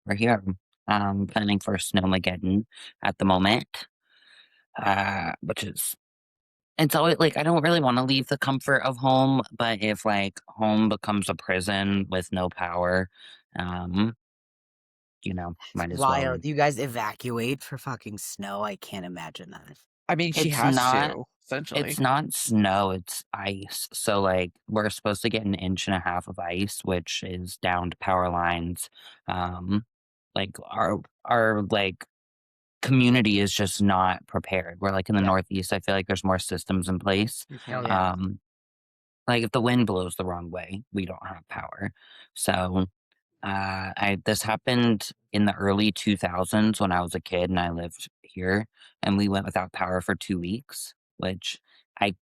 we're here. Planning for Snowmageddon at the moment, which is it's always like I don't really want to leave the comfort of home, but if like home becomes a prison with no power, um, might as well. Wild. You guys evacuate for fucking snow? I can't imagine that. I mean, she It's has not to, essentially. it's not snow, it's ice. So like we're supposed to get an inch and a half of ice, which is downed power lines. Um, like our like community is just not prepared. We're like in the Yeah. Northeast, I feel like there's more systems in place. Hell yeah. Um, like if the wind blows the wrong way, we don't have power. So I this happened in the early 2000s when I was a kid and I lived here, and we went without power for 2 weeks, which I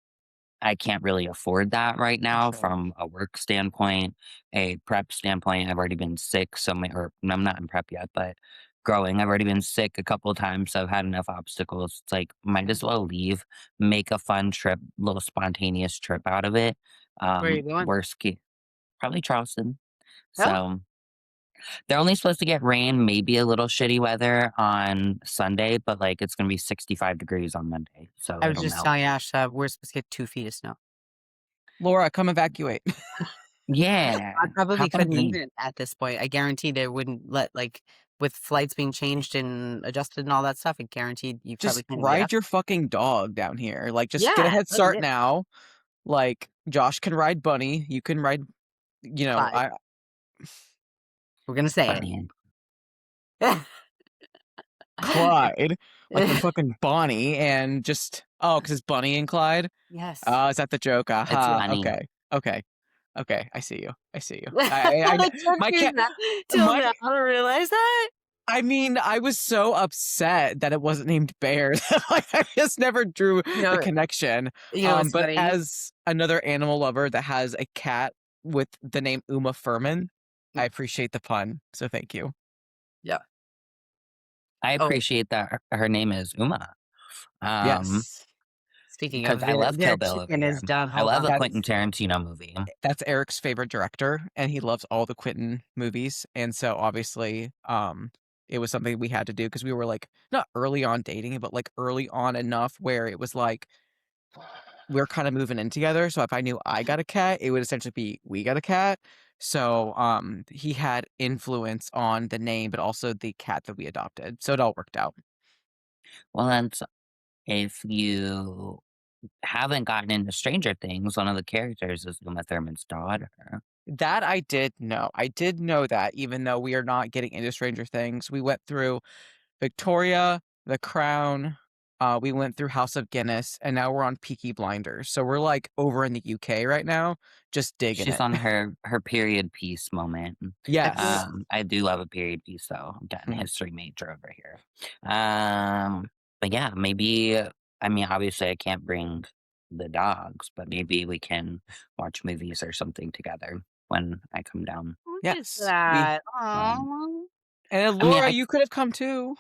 I can't really afford that right For now sure. from a work standpoint, a prep standpoint. I've already been sick, so or I'm not in prep yet, but growing, I've already been sick a couple of times, so I've had enough obstacles. It's like might as well leave, make a fun trip, little spontaneous trip out of it. Where are you going? Worst case, probably Charleston. Oh, So they're only supposed to get rain, maybe a little shitty weather on Sunday, but like it's gonna be 65 degrees on Monday, so I was it'll just melt. telling Ash we're supposed to get 2 feet of snow. Laura, come evacuate. I Yeah, probably hop on a couldn't plane. even at this point. I guarantee they wouldn't let like with flights being changed and adjusted and all that stuff. I guaranteed you probably Just can't even get ride up. your fucking dog down here. Like, just get a Yeah, head that's start it. now. Like, Josh can ride Bunny. You can ride, Clyde. I We're gonna say Funny. it. Clyde, like the fucking Bonnie, and just because it's Bunny and Clyde. Yes. Is that the joke? It's Aha. funny. Okay. Okay. Okay. I see you. I see you. It took My you cat, that till my, now to realize that. I mean, I was so upset that it wasn't named Bear. Like, I just never drew You the know, connection. what's But funny? as another animal lover that has a cat with the name Uma Furman, I Mm, appreciate the pun. So thank you. yeah. I Oh, appreciate that her name is Uma, Yes. speaking because of I love their Kill Bill over chicken here. is done. I Hold love on. a Quentin That's Tarantino movie. that's Eric's favorite director, and he loves all the Quentin movies. And so obviously, it was something we had to do because we were like not early on dating, but like early on enough where it was like we're kind of moving in together. So if I knew I got a cat, it would essentially be we got a cat. So he had influence on the name, but also the cat that we adopted. So it all worked out. Well, that's if you haven't gotten into Stranger Things, one of the characters is Uma Thurman's daughter. That I did know. I did know that, even though we are not getting into Stranger Things. We went through Victoria, The Crown, we went through House of Guinness, and now we're on Peaky Blinders. So we're like over in the UK right now, just digging She's it. on her period piece moment. Agree. Yes. I do love a period piece though. I'm getting Mhm. history major over here. But yeah, maybe I mean obviously I can't bring the dogs, but maybe we can watch movies or something together when I come down. Look at Yes. We that. Um, Aw. and I mean Laura, you could have come too.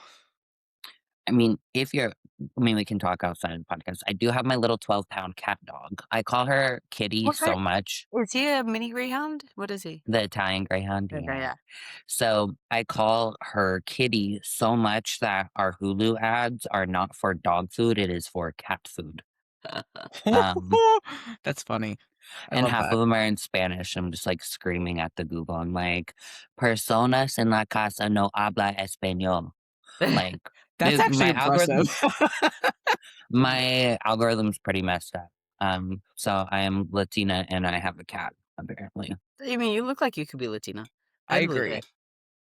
I mean if you're I mean we can talk outside of the podcast. I do have my little 12-pound cat dog. I call her Kitty What kind so much. is he a mini greyhound? What is he? The Italian Greyhound, Okay, yeah. yeah. So I call her Kitty so much that our Hulu ads are not for dog food, it is for cat food. Um, That's funny. I and love half that. of them are in Spanish. I'm just like screaming at the Google. I'm like, personas en la casa no habla español. Like, That's actually impressive. my algorithm's pretty messed up. So I am Latina and I have a cat, apparently. I mean, you look like you could be Latina. I I believe agree. it.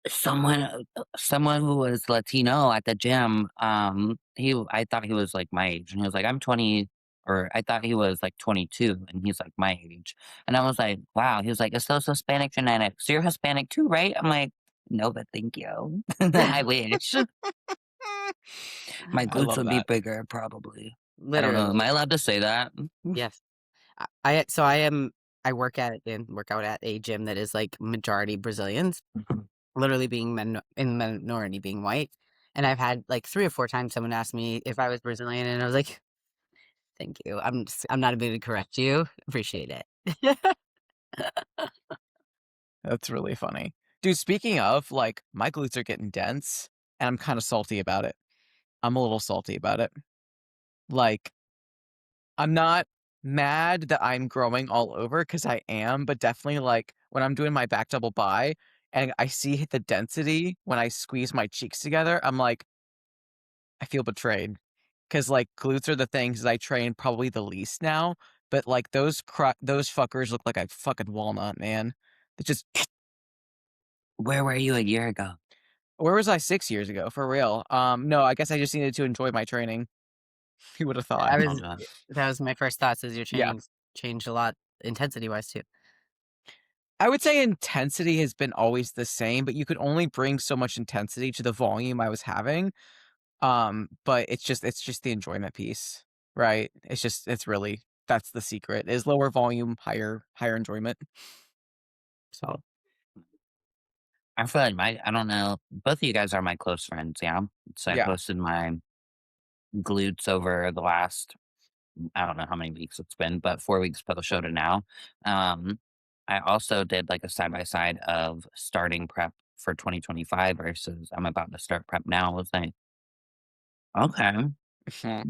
Someone who was Latino at the gym, I thought he was, like, my age, and he was like, "I'm 20," or I thought he was, like, 22, and he's, like, my age, and I was like, "Wow." He was like, "It's those Hispanic genetics. You're Hispanic too, right?" I'm like, "No, but thank you. I wish. My I glutes love would be that. bigger, probably." I don't know. Literally. Am I allowed to say that? Yes. I work at and work out at a gym that is like majority Brazilians, literally being in minority being white. And I've had like 3 or 4 times someone asked me if I was Brazilian and I was like, "Thank you. I'm not able to correct you. Appreciate it." That's really funny. Dude, speaking of, like, my glutes are getting dense, and I'm kinda salty about it. I'm a little salty about it. Like, I'm not mad that I'm growing all over because I am, but definitely, like, when I'm doing my back double bi and I see the density when I squeeze my cheeks together, I'm like, I feel betrayed. Because like, glutes are the things that I train probably the least now, but, like, those fuckers look like a fucking walnut, man. They just Where were you a year ago? where was I 6 years ago? For real. No, I guess I just needed to enjoy my training. Who would have thought? I was Hold on. that was my first thoughts as your Yeah. training's changed a lot intensity-wise too. I would say intensity has been always the same, but you could only bring so much intensity to the volume I was having. But it's just the enjoyment piece, right? It's really that's the secret is lower volume, higher enjoyment. So I feel like I don't know. Both of you guys are my close friends, yeah. So I yeah. posted my glutes over the last, I don't know how many weeks it's been, but 4 weeks post show to now. Um, I also did like a side by side of starting prep for 2025 versus I'm about to start prep now. I was like, okay, Mhm,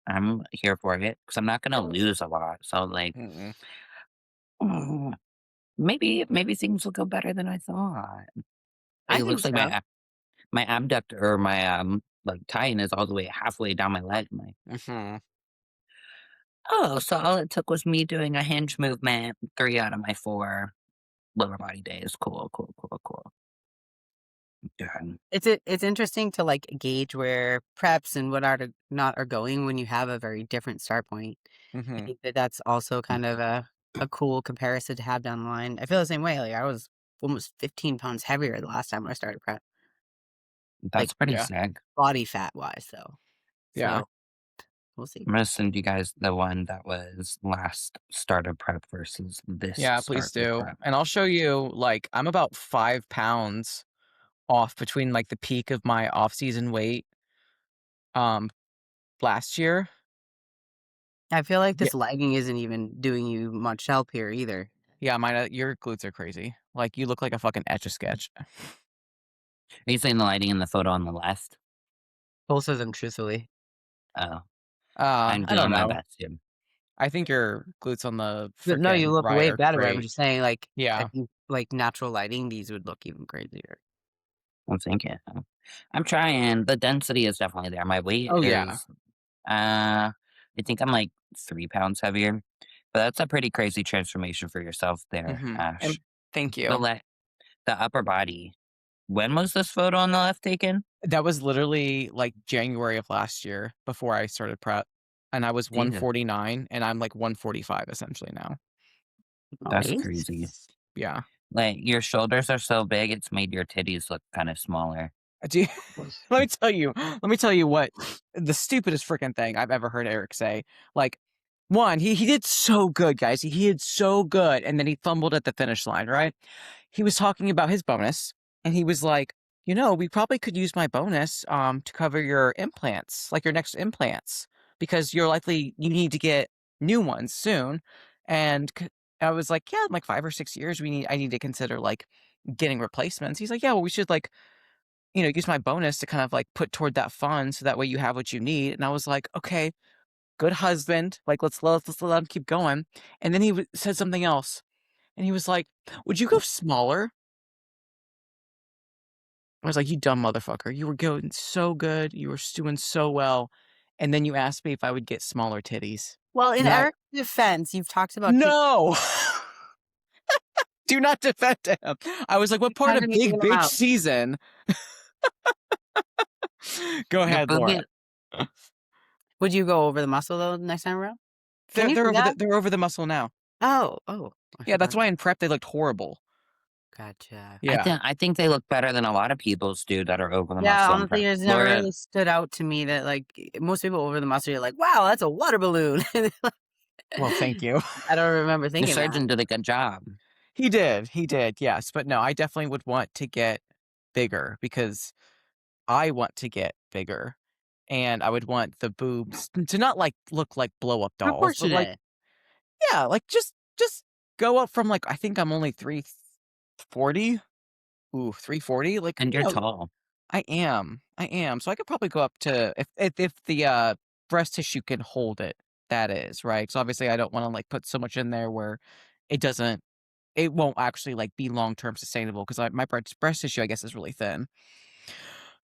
I'm here for it because I'm not gonna lose a lot. So like, mm-mm. "Mm, maybe things will go better than I thought. I It think looks like so. my abductor or my like tie-in is all the way halfway down my leg. I'm like, Mhm. oh, so all it took was me doing a hinge movement 3 out of my 4 lower body days. Cool, cool, cool, cool. Good. It's interesting to, like, gauge where preps and what are to not are going when you have a very different start point. I Mhm. think that that's also kind of a cool comparison to have down the line. I feel the same way, like, I was almost 15 pounds heavier the last time I started prep, like, That's pretty Yeah. sick. body fat-wise, though. Yeah. So, we'll see. I'm gonna send you guys the one that was last start of prep versus this Yeah, please start of do. prep. And I'll show you, like, I'm about 5 pounds off between, like, the peak of my off-season weight, um, last year. I feel like Yeah. this lagging isn't even doing you much help here either. Yeah, mine, your glutes are crazy. Like, you look like a fucking Etch-a-Sketch. Are you saying the lighting in the photo on the left? Both of them, truthfully. Oh, I'm I don't doing my know. best here. I think your glutes on the No, you frickin' look right way are better. I'm great. just saying, like, I Yeah. think, like, natural lighting, these would look even crazier. I'm thinking. I'm trying. The density is definitely there. My weight Oh, yeah. is I think I'm like 3 pounds heavier. But that's a pretty crazy transformation for yourself there, Mhm. And Ash. thank The you. the upper body. When was this photo on the left taken? That was literally, like, January of last year before I started prep, and I was Jesus, 149, and I'm, like, 145 essentially now. that's crazy. Nice. Yeah. Like your shoulders are so big, it's made your titties look kind of smaller. Do you let me tell you what the stupidest freaking thing I've ever heard Eric say. Like, 1, he did so good, guys. He did so good, and then he fumbled at the finish line, right? He was talking about his bonus, and he was like, we probably could use my bonus, to cover your implants, like your next implants, because you need to get new ones soon." And I was like, "Yeah, in like 5 or 6 years, I need to consider, like, getting replacements." He's like, "Yeah, well, we should, like, use my bonus to kind of like put toward that fund so that way you have what you need." And I was like, okay, good husband. Like, let's let him keep going. And then he said something else. And he was like, would you go smaller? I was like, you dumb motherfucker. You were going so good. You were doing so well. And then you asked me if I would get smaller titties. Well, in And I, Eric's defense, you've talked about no, do not defend him. I was like, what part kind of of eating big them bitch out. season? Go Your ahead, Laura. boobies Would you go over the muscle, though, next time around? Can They're, you they're do over that? they're over the muscle now. Oh, I Yeah, that's forgot. why in prep they looked horrible. Gotcha. Yeah. I think they look better than a lot of people's do that are over the Yeah, muscle and honestly, prep. it's never Laura, really stood out to me that, like, most people over the muscle, you're like, "Wow, that's a water balloon." Well, thank you. I don't remember the thinking that. surgeon did a good job. He did, yes, but no, I definitely would want to get bigger because I want to get bigger, and I would want the boobs to not, like, look like blow up dolls, but, like, Proportionate. yeah, like, just go up from, like, I think I'm only 40? Ooh, 340? Like, And you you're know, tall. I am. So I could probably go up to if the, breast tissue can hold it, that is, right? So obviously I don't wanna, like, put so much in there where it doesn't it won't actually, like, be long-term sustainable 'cause my breast tissue, I guess, is really thin.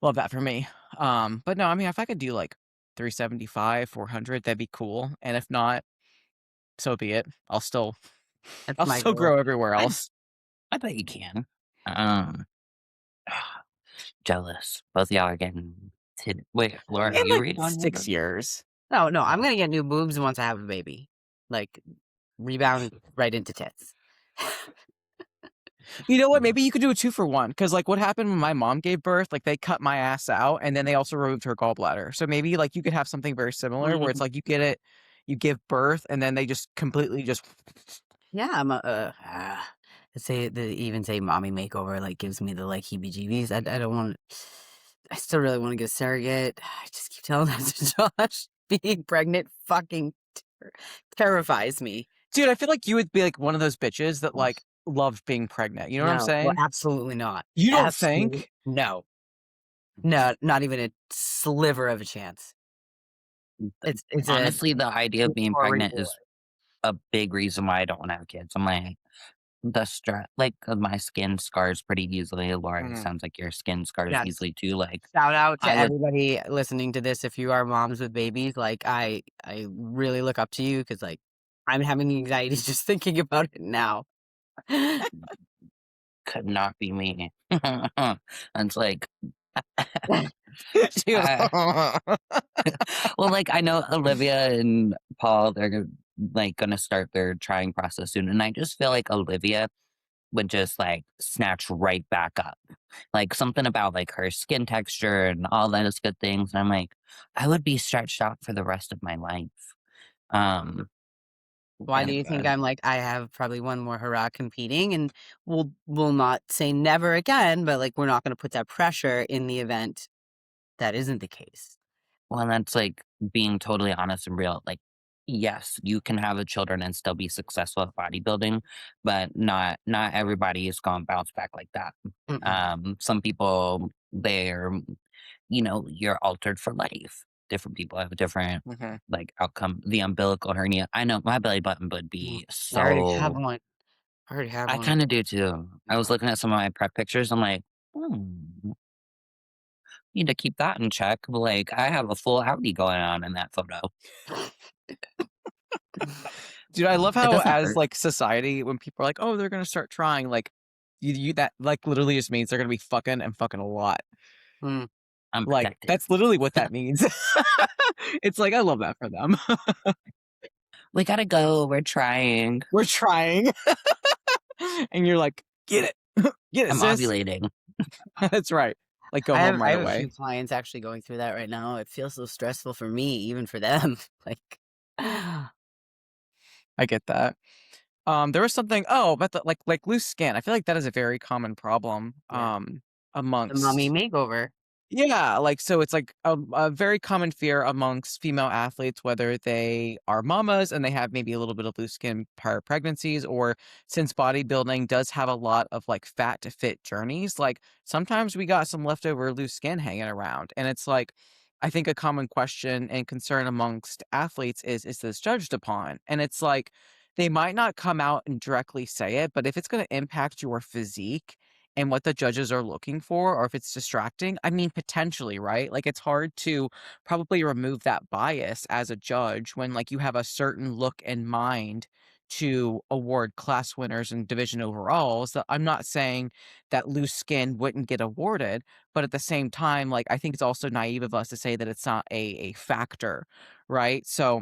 Love that for me. But no, I mean, if I could do, like, 375, 400, that'd be cool, and if not, so be it. That's I'll my still goal. grow everywhere I else. I bet you can. Um, jealous. Both of y'all are getting wait, Laura, are In, you like, already on your 6 birthday? years. No, no, I'm gonna get new boobs once I have a baby. Like, rebound right into tits. You know what? Maybe you could do a 2 for 1 because, like, what happened when my mom gave birth, like, they cut my ass out, and then they also removed her gallbladder. So maybe, like, you could have something very similar where it's Mm, like you get it, you give birth, and then they just completely just yeah, I'm a, say they even say mommy makeover, like, gives me the, like, heebie-jeebies. I don't want I still really wanna get a surrogate. I just keep telling that to Josh. Being pregnant fucking terrifies me. Dude, I feel like you would be, like, one of those bitches that, like, loved being pregnant, you know what I'm No, well, saying? absolutely not. You don't Absolutely think? no. No, not even a sliver of a chance. It's a Honestly, the idea of being poor pregnant reward. is a big reason why I don't wanna have kids. I'm like, the stress, like, my skin scars pretty easily. Laura, it Mhm. sounds like your skin scars Yes. easily too. Like, Shout out to I would everybody listening to this if you are moms with babies, like, I really look up to you because like, I'm having anxiety just thinking about it now. could not be me. And it's like, Dude. I well, like, I know Olivia and Paul, they're like, gonna start their trying process soon, and I just feel like Olivia would just, like, snatch right back up. Like, something about, like, her skin texture and all those good things, and I'm like, I would be stretched out for the rest of my life. Um, Why do you think I'm like, I have probably one more hurrah competing, and we'll not say never again, but, like, we're not gonna put that pressure in the event that isn't the case. well, that's, like, being totally honest and real. Like, yes, you can have the children and still be successful at bodybuilding, but not everybody is gonna bounce back like that. Mm-mm. Some people, they're, you're altered for life. Different people have a different, Mhm. like, outcome. The umbilical hernia, I know my belly button would Mm. be I already have so. one. I already have I one. kinda do too. I was Yeah. looking at some of my prep pictures, I'm like, "Hmm, need to keep that in check." Like, I have a full Audi going on in that photo. Dude, I love It how doesn't as, hurt. like, society, when people are like, "Oh, they're gonna start trying," like, you that, like, literally just means they're gonna be fucking and fucking a lot. Mm. I'm Like, protected. that's literally what that means. It's like, I love that for them. "We gotta go, we're trying. We're trying. And you're like, "Get it. Get it, I'm sis." ovulating." That's right. Like, go home I right have a few away. clients actually going through that right now. It feels so stressful for me, even for them. Like, I get that. There was something about the like, loose skin. I feel like that is a very common problem, yeah, the mommy amongst makeover. yeah, like, so it's, like, a very common fear amongst female athletes, whether they are mamas and they have maybe a little bit of loose skin prior pregnancies, or since bodybuilding does have a lot of, like, fat to fit journeys, like, sometimes we got some leftover loose skin hanging around, and it's like, I think a common question and concern amongst athletes is this judged upon? And it's like, they might not come out and directly say it, but if it's gonna impact your physique and what the judges are looking for, or if it's distracting, I mean, potentially, right? Like, it's hard to probably remove that bias as a judge when, like, you have a certain look in mind to award class winners and division overalls. So I'm not saying that loose skin wouldn't get awarded, but at the same time, like, I think it's also naive of us to say that it's not a factor, right? So,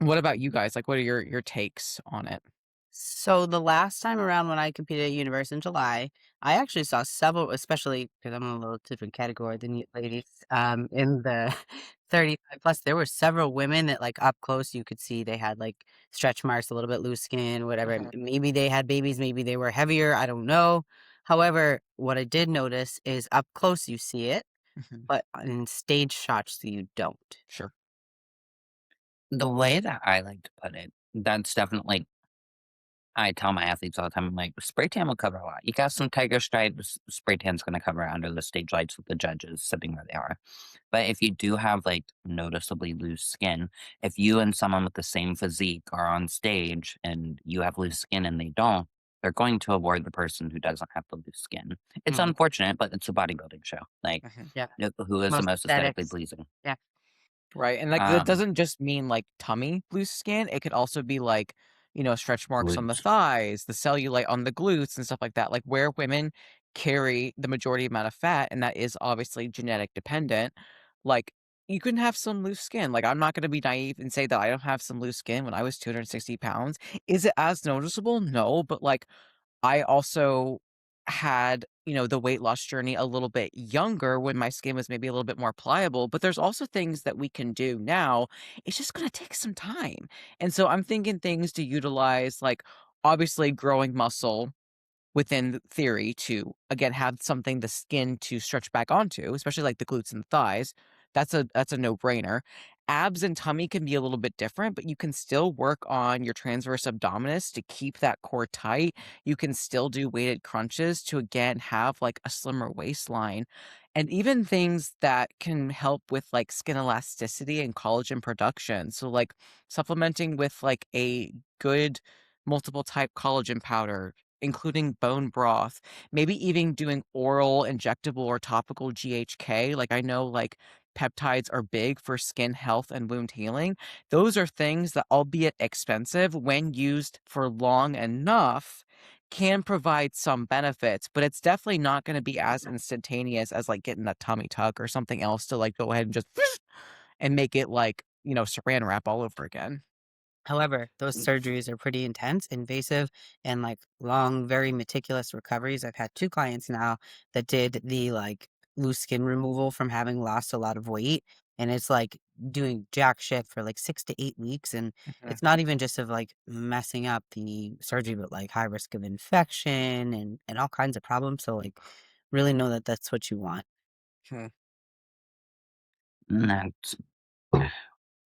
what about you guys? Like, what are your takes on it? So the last time around when I competed at Universe in July, I actually saw several, especially because I'm in a little different category than you ladies. In the 35 plus, there were several women that like up close you could see they had like stretch marks, a little bit loose skin, whatever. Mhm, Maybe they had babies, maybe they were heavier. I don't know. However, what I did notice is up close you see it, mhm, but in stage shots you don't. sure. The way that I like to put it, that's definitely I tell my athletes all the time, I'm like, spray tan will cover a lot. You got some tiger stripes, spray tan's gonna cover it under the stage lights with the judges sitting where they are. But if you do have like noticeably loose skin, if you and someone with the same physique are on stage and you have loose skin and they don't, they're going to award the person who doesn't have the loose skin. It's Mhm. unfortunate, but it's a bodybuilding show. Like, Mhm. Yeah. who is the Most most aesthetically aesthetics. pleasing? Yeah. Right, and, like, that Um, doesn't just mean, like, tummy loose skin, it could also be, like, stretch marks on the glutes. thighs, the cellulite on the glutes, and stuff like that, like, where women carry the majority amount of fat, and that is obviously genetic dependent, like, you can have some loose skin, like, I'm not gonna be naive and say that I don't have some loose skin when I was 260 pounds. Is it as noticeable? No, but, like, I also had, the weight loss journey a little bit younger when my skin was maybe a little bit more pliable, but there's also things that we can do now. It's just gonna take some time. And so I'm thinking things to utilize, like, obviously growing muscle within the theory to, again, have something the skin to stretch back onto, especially like the glutes and thighs. That's a no-brainer. Abs and tummy can be a little bit different, but you can still work on your transverse abdominis to keep that core tight. You can still do weighted crunches to, again, have like a slimmer waistline. And even things that can help with like skin elasticity and collagen production. So like supplementing with like a good multiple type collagen powder, including bone broth, maybe even doing oral, injectable, or topical GHK. Like, I know, like, peptides are big for skin health and wound healing. Those are things that, albeit expensive, when used for long enough, can provide some benefits, but it's definitely not gonna be as instantaneous as, like, getting a tummy tuck or something else to, like, go ahead and just and make it like, Saran wrap all over again. However, those surgeries are pretty intense, invasive, and like long, very meticulous recoveries. I've had 2 clients now that did the like loose skin removal from having lost a lot of weight. And it's like doing jack shit for like 6 to 8 weeks. And Mhm. it's not even just of like messing up the surgery, but like high risk of infection and all kinds of problems. So like really know that that's what you want. Hmm. And that's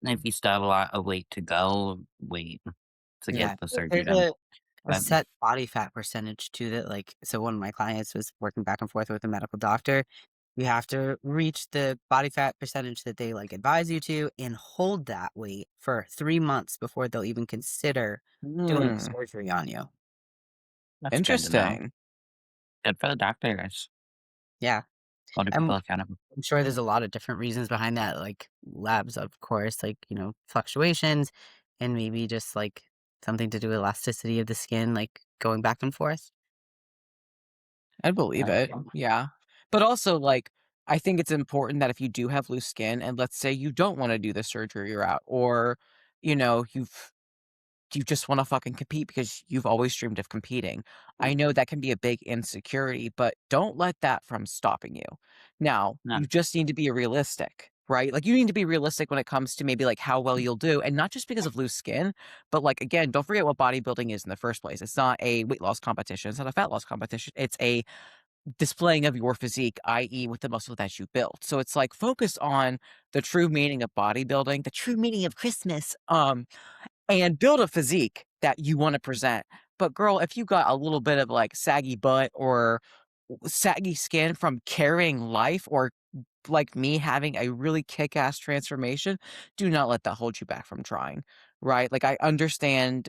if you still have a lot of weight to go, wait to get Yeah. the surgery There's done. a But set body fat percentage too that like so one of my clients was working back and forth with a medical doctor. You have to reach the body fat percentage that they like advise you to and hold that weight for 3 months before they'll even consider doing Hmm. surgery on you. that's good to know. Interesting. Good for the doctors. Yeah. Holding I'm people accountable. I'm sure there's a lot of different reasons behind that, like labs, of course, like, fluctuations and maybe just like something to do with elasticity of the skin, like going back and forth. I believe But, it, yeah. But also, like, I think it's important that if you do have loose skin and let's say you don't wanna do the surgery route or, you just wanna fucking compete because you've always dreamed of competing. I know that can be a big insecurity, but don't let that from stopping you. Now, no, you just need to be realistic, right? Like, you need to be realistic when it comes to maybe, like, how well you'll do, and not just because of loose skin, but, like, again, don't forget what bodybuilding is in the first place. It's not a weight loss competition, it's not a fat loss competition, it's a displaying of your physique, i.e., with the muscle that you built. So it's like focus on the true meaning of bodybuilding, the true meaning of Christmas, and build a physique that you want to present. But girl, if you got a little bit of like saggy butt or saggy skin from carrying life or like me having a really kick-ass transformation, do not let that hold you back from trying, right? Like I understand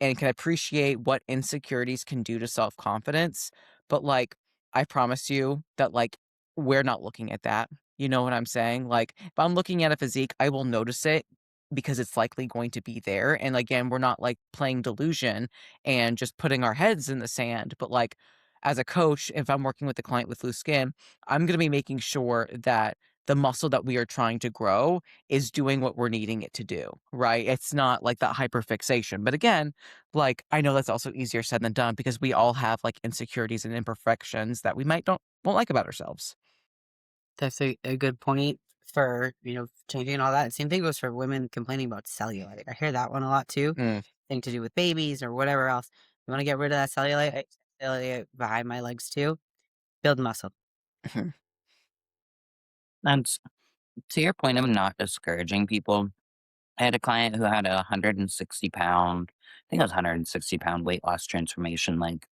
and can appreciate what insecurities can do to self-confidence, but, like, I promise you that, like, we're not looking at that, you know what I'm saying? Like, if I'm looking at a physique, I will notice it because it's likely going to be there, and again, we're not, like, playing delusion and just putting our heads in the sand, but, like, as a coach, if I'm working with a client with loose skin, I'm gonna be making sure that the muscle that we are trying to grow is doing what we're needing it to do, right? It's not like that hyperfixation, but again, like, I know that's also easier said than done because we all have, like, insecurities and imperfections that we might don't won't like about ourselves. That's a good point for, changing all that. Same thing goes for women complaining about cellulite. I hear that one a lot too. Mm. Thing to do with babies or whatever else. You want to get rid of that cellulite? Cellulite behind my legs too. Build muscle. that's to your point of not discouraging people. I had a client who had a 160 pound, I think it was 160 pound weight loss transformation, like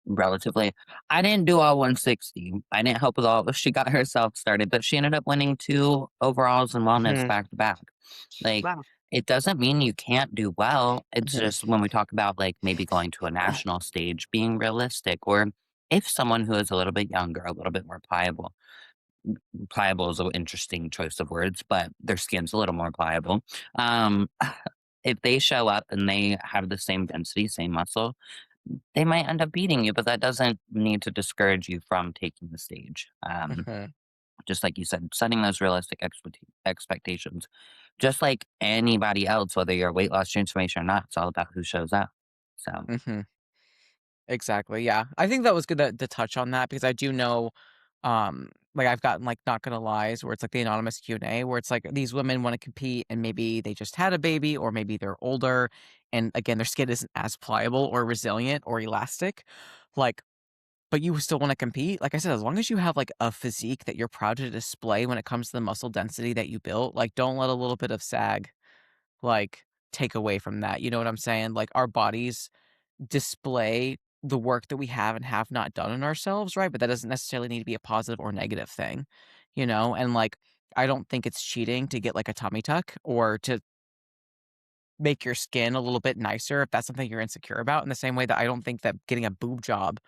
relatively. I didn't do all 160. I didn't help with all, she got herself started, but she ended up winning two overalls in wellness Mhm, back to back. Like, Wow. it doesn't mean you can't do well. It's Mhm. just when we talk about like maybe going to a national stage, being realistic, or if someone who is a little bit younger, a little bit more pliable, pliable is an interesting choice of words, but their skin's a little more pliable. Um, if they show up and they have the same density, same muscle, they might end up beating you, but that doesn't need to discourage you from taking the stage. mhm, Just like you said, setting those realistic expectations. Just like anybody else, whether you're a weight loss transformation or not, it's all about who shows up. So mhm. Exactly, yeah. I think that was good to touch on that because I do know, like, I've gotten, like, not gonna lies where it's, like, the anonymous Q&A where it's, like, these women wanna compete and maybe they just had a baby or maybe they're older, and, again, their skin isn't as pliable or resilient or elastic, like, but you still wanna compete. Like I said, as long as you have, like, a physique that you're proud to display when it comes to the muscle density that you built, like, don't let a little bit of sag, like, take away from that, you know what I'm saying? Like, our bodies display the work that we have and have not done in ourselves, right? But that doesn't necessarily need to be a positive or negative thing, you know? And like, I don't think it's cheating to get like a tummy tuck or to make your skin a little bit nicer if that's something you're insecure about. In the same way that I don't think that getting a boob job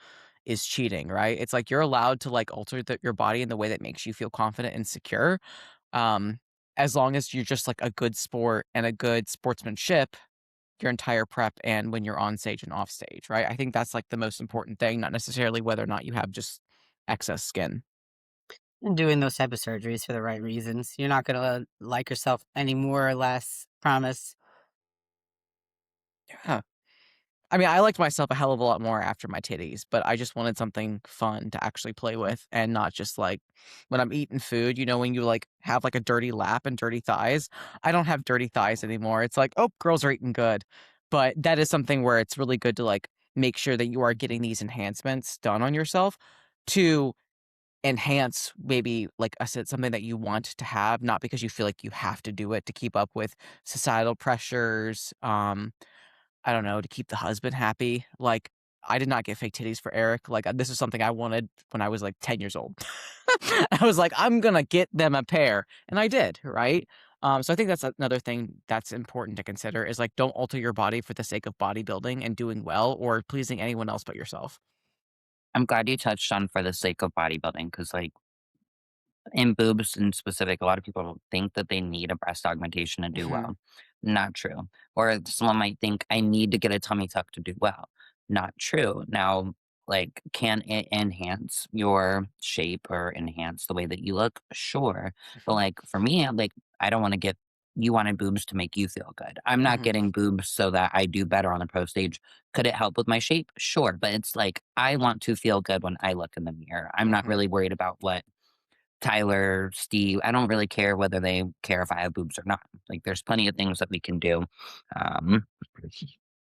is cheating, right? It's like you're allowed to like alter your body in the way that makes you feel confident and secure. Um, as long as you're just like a good sport and a good sportsmanship your entire prep and when you're on stage and off stage, right? I think that's, like, the most important thing, not necessarily whether or not you have just excess skin. And doing those type of surgeries for the right reasons. You're not gonna like yourself any more or less, promise. Yeah. I mean, I liked myself a hell of a lot more after my titties, but I just wanted something fun to actually play with and not just, like, when I'm eating food, you know, when you, like, have, like, a dirty lap and dirty thighs? I don't have dirty thighs anymore. It's like, "Oh, girls are eating good." But that is something where it's really good to, like, make sure that you are getting these enhancements done on yourself to enhance maybe, like I said, something that you want to have, not because you feel like you have to do it to keep up with societal pressures, I don't know, to keep the husband happy. Like, I did not get fake titties for Eric. Like, this is something I wanted when I was like 10 years old. I was like, I'm gonna get them a pair. And I did, right? So I think that's another thing that's important to consider is like, don't alter your body for the sake of bodybuilding and doing well or pleasing anyone else but yourself. I'm glad you touched on for the sake of bodybuilding because, like, in boobs in specific, a lot of people think that they need a breast augmentation to do Hmm. well. Not true. Or someone might think, I need to get a tummy tuck to do well. Not true. Now, like, can it enhance your shape or enhance the way that you look? Sure. But, like, for me, I'm like, I don't want to get, you wanted boobs to make you feel good. I'm not Hmm. getting boobs so that I do better on the pro stage. Could it help with my shape? Sure. But it's like, I want to feel good when I look in the mirror. I'm not Hmm. really worried about what Tyler, Steve, I don't really care whether they care if I have boobs or not. Like, there's plenty of things that we can do. Um,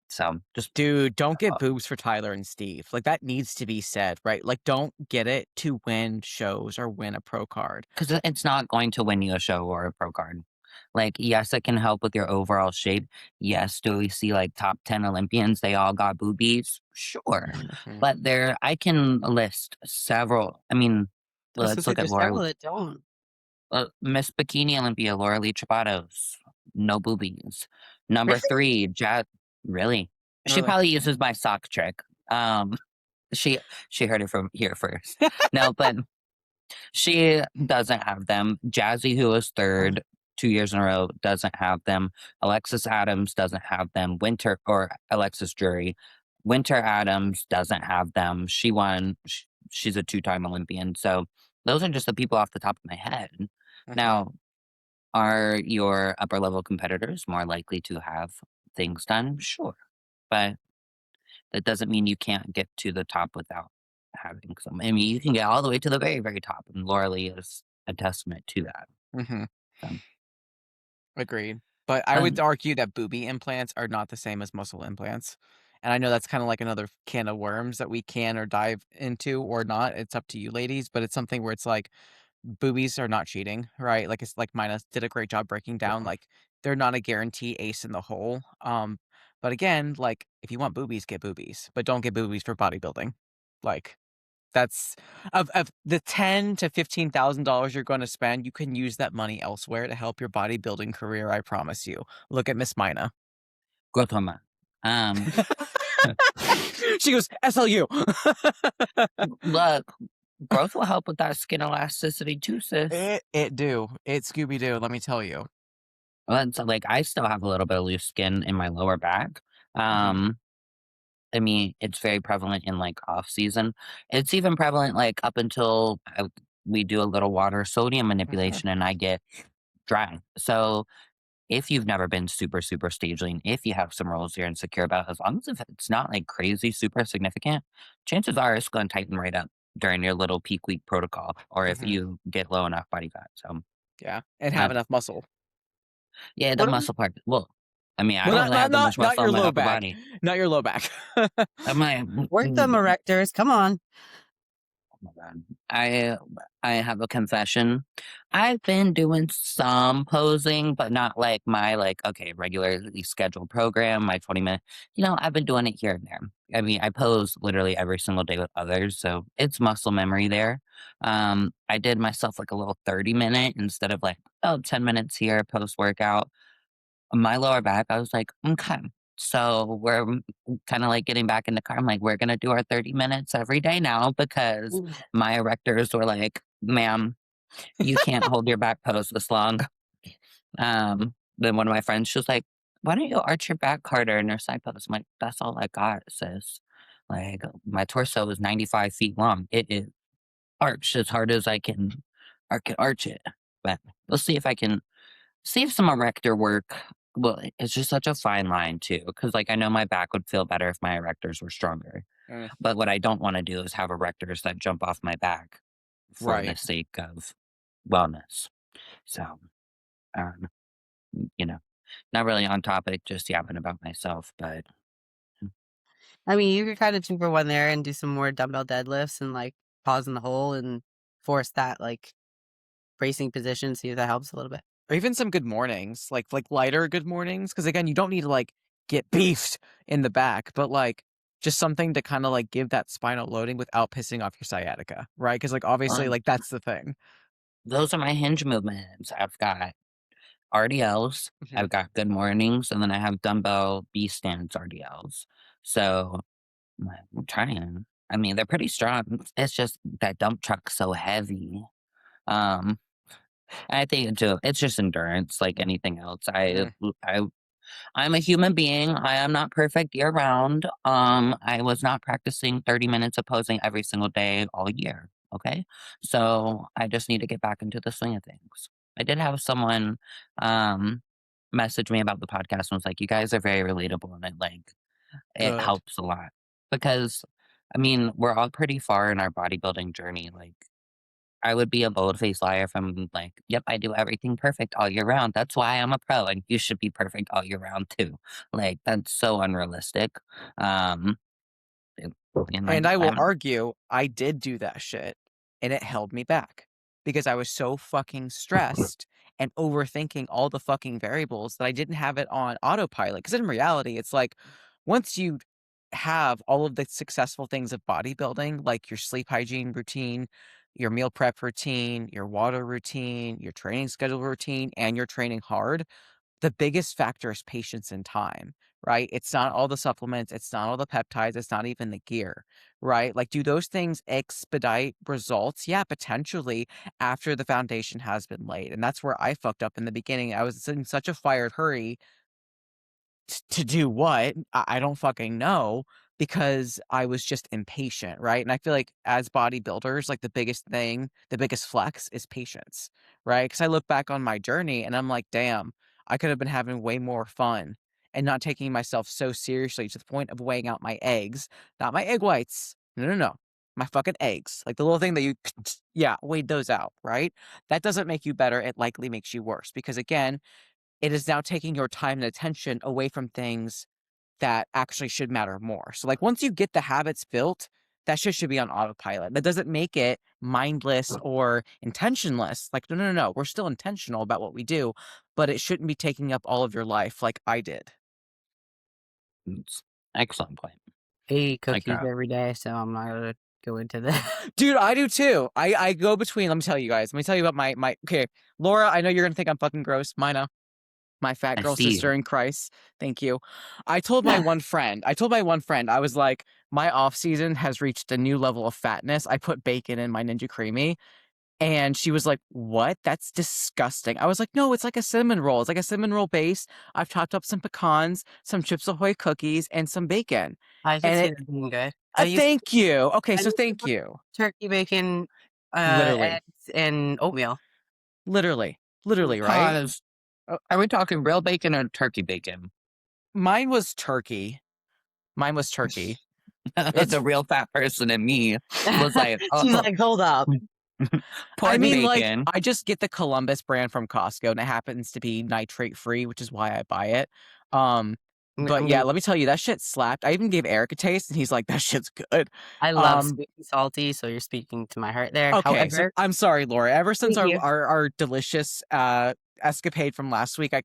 so just Dude, don't get boobs for Tyler and Steve. Like, that needs to be said, right? Like, don't get it to win shows or win a pro card. because it's not going to win you a show or a pro card. Like, yes, it can help with your overall shape. Yes, do we see like top 10 Olympians? They all got boobies? Sure. Mhm. But there, I can list several. I mean, I was gonna let's say look at there's Laura. several that don't. Miss Bikini Olympia, Laura Lee Chabatos, no boobies. Number 3, Jazz really? She Really? probably uses my sock trick. Um, she she heard it from here first. No, but she doesn't have them. Jazzy, who was Uh, 3rd 2 years in a row, doesn't have them. Alexis Adams doesn't have them. Winter or Alexis Drury. Winter Adams doesn't have them. She won. She's a two-time Olympian. So those are just the people off the top of my head. Mhm. Now, are your upper level competitors more likely to have things done? Sure. But that doesn't mean you can't get to the top without having some. I mean, you can get all the way to the very, very top, and Laura Lee is a testament to that. Mhm. So, Agreed. But I would um, argue that booby implants are not the same as muscle implants. And I know that's kinda like another can of worms that we can or dive into or not. It's up to you ladies, but it's something where it's like boobies are not cheating, right? Like, it's like Mina did a great job breaking down, like, they're not a guarantee ace in the hole. But again, like, if you want boobies, get boobies, but don't get boobies for bodybuilding. Like, that's of the $10,000 to $15,000 you're gonna spend, you can use that money elsewhere to help your bodybuilding career, I promise you. Look at Miss Mina. Growth hormone. Um, She goes, "SLU." look, growth will help with that skin elasticity too, sis. It do. It Scooby Doo, let me tell you. Well, and so, like, I still have a little bit of loose skin in my lower back. Mhm, Um, I mean, it's very prevalent in, like, off season. It's even prevalent, like, up until, we do a little water sodium mhm. manipulation and I get dry. So, if you've never been super, super stage lean, if you have some rolls you're insecure about, as long as if it's not, like, crazy super significant, chances are it's gonna tighten right up during your little peak week protocol or if Mhm. you get low enough body fat. So, Yeah, and uh, have enough muscle. yeah, the What ab muscle part well, I mean, I well, don't not really not have that not much not muscle your on my low upper back. body. Not your low back. I'm like, Work them erectors. Come on. oh my god. I have a confession. I've been doing some posing, but not like my like okay, regularly scheduled program, my 20-minute. I've been doing it here and there. I mean, I pose literally every single day with others, so it's muscle memory there. I did myself like a little 30-minute instead of like, oh, 10 minutes here post workout. My lower back, I was like, okay. So we're kind of like getting back in the car. I'm like, we're gonna do our 30 minutes every day now because my erectors were like, ma'am, you can't hold your back pose this long. Then one of my friends, she was like, why don't you arch your back harder in your side pose? I'm like, that's all I got, sis. Like my torso is 95 feet long. It is arched as hard as I can arch it. But we'll see if I can see if some erector work. Well, it's just such a fine line too, because like I know my back would feel better if my erectors were stronger. Mm, But what I don't want to do is have erectors that jump off my back for the right. sake of wellness. So, um, you know, not really on topic, just yapping about myself. But I mean, you could kind of 2-for-1 there and do some more dumbbell deadlifts and like pause in the hole and force that like bracing position. See if that helps a little bit. Or even some good mornings, like lighter good mornings. Because again, you don't need to, like, get beefed in the back, but, like, just something to kinda, like, give that spinal loading without pissing off your sciatica, right? Because like, obviously, um, like, that's the thing. those are my hinge movements. I've got RDLs, Mhm. I've got good mornings, and then I have dumbbell B stance RDLs. So I'm trying. I mean, they're pretty strong. It's just that dump truck's so heavy. Um, I think too, it's just endurance like anything else. Mm, I I'm a human being. I am not perfect year round. I was not practicing 30 minutes of posing every single day all year. Okay. So I just need to get back into the swing of things. I did have someone um message me about the podcast and was like, you guys are very relatable and it good. helps a lot. Because I mean, we're all pretty far in our bodybuilding journey. Like I would be a bold-faced liar if I'm like, "Yep, I do everything perfect all year round. That's why I'm a pro, and you should be perfect all year round too." Like, that's so unrealistic. Um, and and, like, And I will I'm argue, I did do that shit, and it held me back because I was so fucking stressed and overthinking all the fucking variables that I didn't have it on autopilot. Because in reality, it's like once you have all of the successful things of bodybuilding, like your sleep hygiene routine, your meal prep routine, your water routine, your training schedule routine, and you're training hard, the biggest factor is patience and time, right? It's not all the supplements, it's not all the peptides, it's not even the gear, right? Like, do those things expedite results? Yeah, potentially after the foundation has been laid. And that's where I fucked up in the beginning. I was in such a fired hurry to do what? I don't fucking know because I was just impatient, right? And I feel like as bodybuilders, like the biggest flex is patience, right? Because I look back on my journey and I'm like, damn, I could have been having way more fun and not taking myself so seriously to the point of weighing out my eggs, not my egg whites. No, no, no. My fucking eggs. Like the little thing that you, yeah, weighed those out, right? That doesn't make you better. It likely makes you worse because, again, it is now taking your time and attention away from things that actually should matter more. So, like, once you get the habits built, that shit should be on autopilot. That doesn't make it mindless or intentionless. Like, no. We're still intentional about what we do, but it shouldn't be taking up all of your life like I did. It's excellent point. I eat Like, cookies every day, so I'm not gonna go into that. Dude, I do too. I go between, let me tell you guys. Let me tell you about my okay. Laura, I know you're gonna think I'm fucking gross. Mina, my fat I girl see. sister in Christ. Thank you. I told my one friend, I was like, my off season has reached a new level of fatness. I put bacon in my Ninja Creamy. And she was like, "What? That's disgusting." I was like, "No, it's like a cinnamon roll. It's like a cinnamon roll base. I've topped up some pecans, some Chips Ahoy cookies, and some bacon." I could And see it, that being good. thank you. Okay, I so used to thank put you. turkey bacon, Literally, eggs, and oatmeal. literally, right? Pause. Uh, Are we talking real bacon or turkey bacon? Mine was turkey. Mine was turkey. It's, The real fat person in me was like, She's oh, like, "Hold up." I pork mean, like, bacon. I just get the Columbus brand from Costco, and it happens to be nitrate free, which is why I buy it. Um, but I'm yeah, gonna let me tell you, that shit slapped. I even gave Eric a taste, and he's like, "That shit's good." I love Um, sweet and salty, so you're speaking to my heart there. okay, so However, I'm sorry, Laura. Ever since thank you. our delicious escapade from last week, I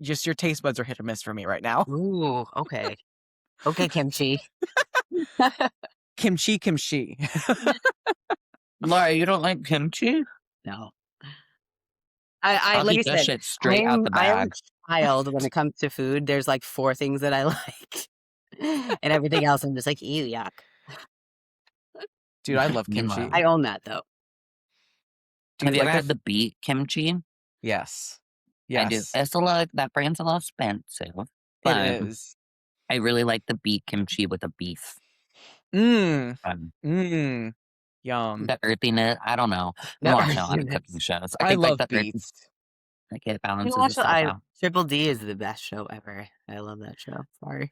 just your taste buds are hit or miss for me right now. Ooh, okay. Okay, kimchi. Kimchi. Laura, you don't like kimchi? No. I I'll like I eat that said, shit straight out the I am a bag. child when it comes to food. There's like 4 things that I like, and everything else I'm just like, "Ew, yuck." Dude, I love Meanwhile, kimchi. I own that though. have Dude, you like ever the had the beet kimchi? yes, I do. yes, It's a lot. That brand's a little expensive, it but is. I really like the beet kimchi with the beef. Mmm, Um, mmm, yum. the earthiness. I don't know. I'm No, watching a lot of cooking shows. I I think like love the earth, beets. like it you balances watch itself I out. Triple D is the best show ever. I love that show. Sorry.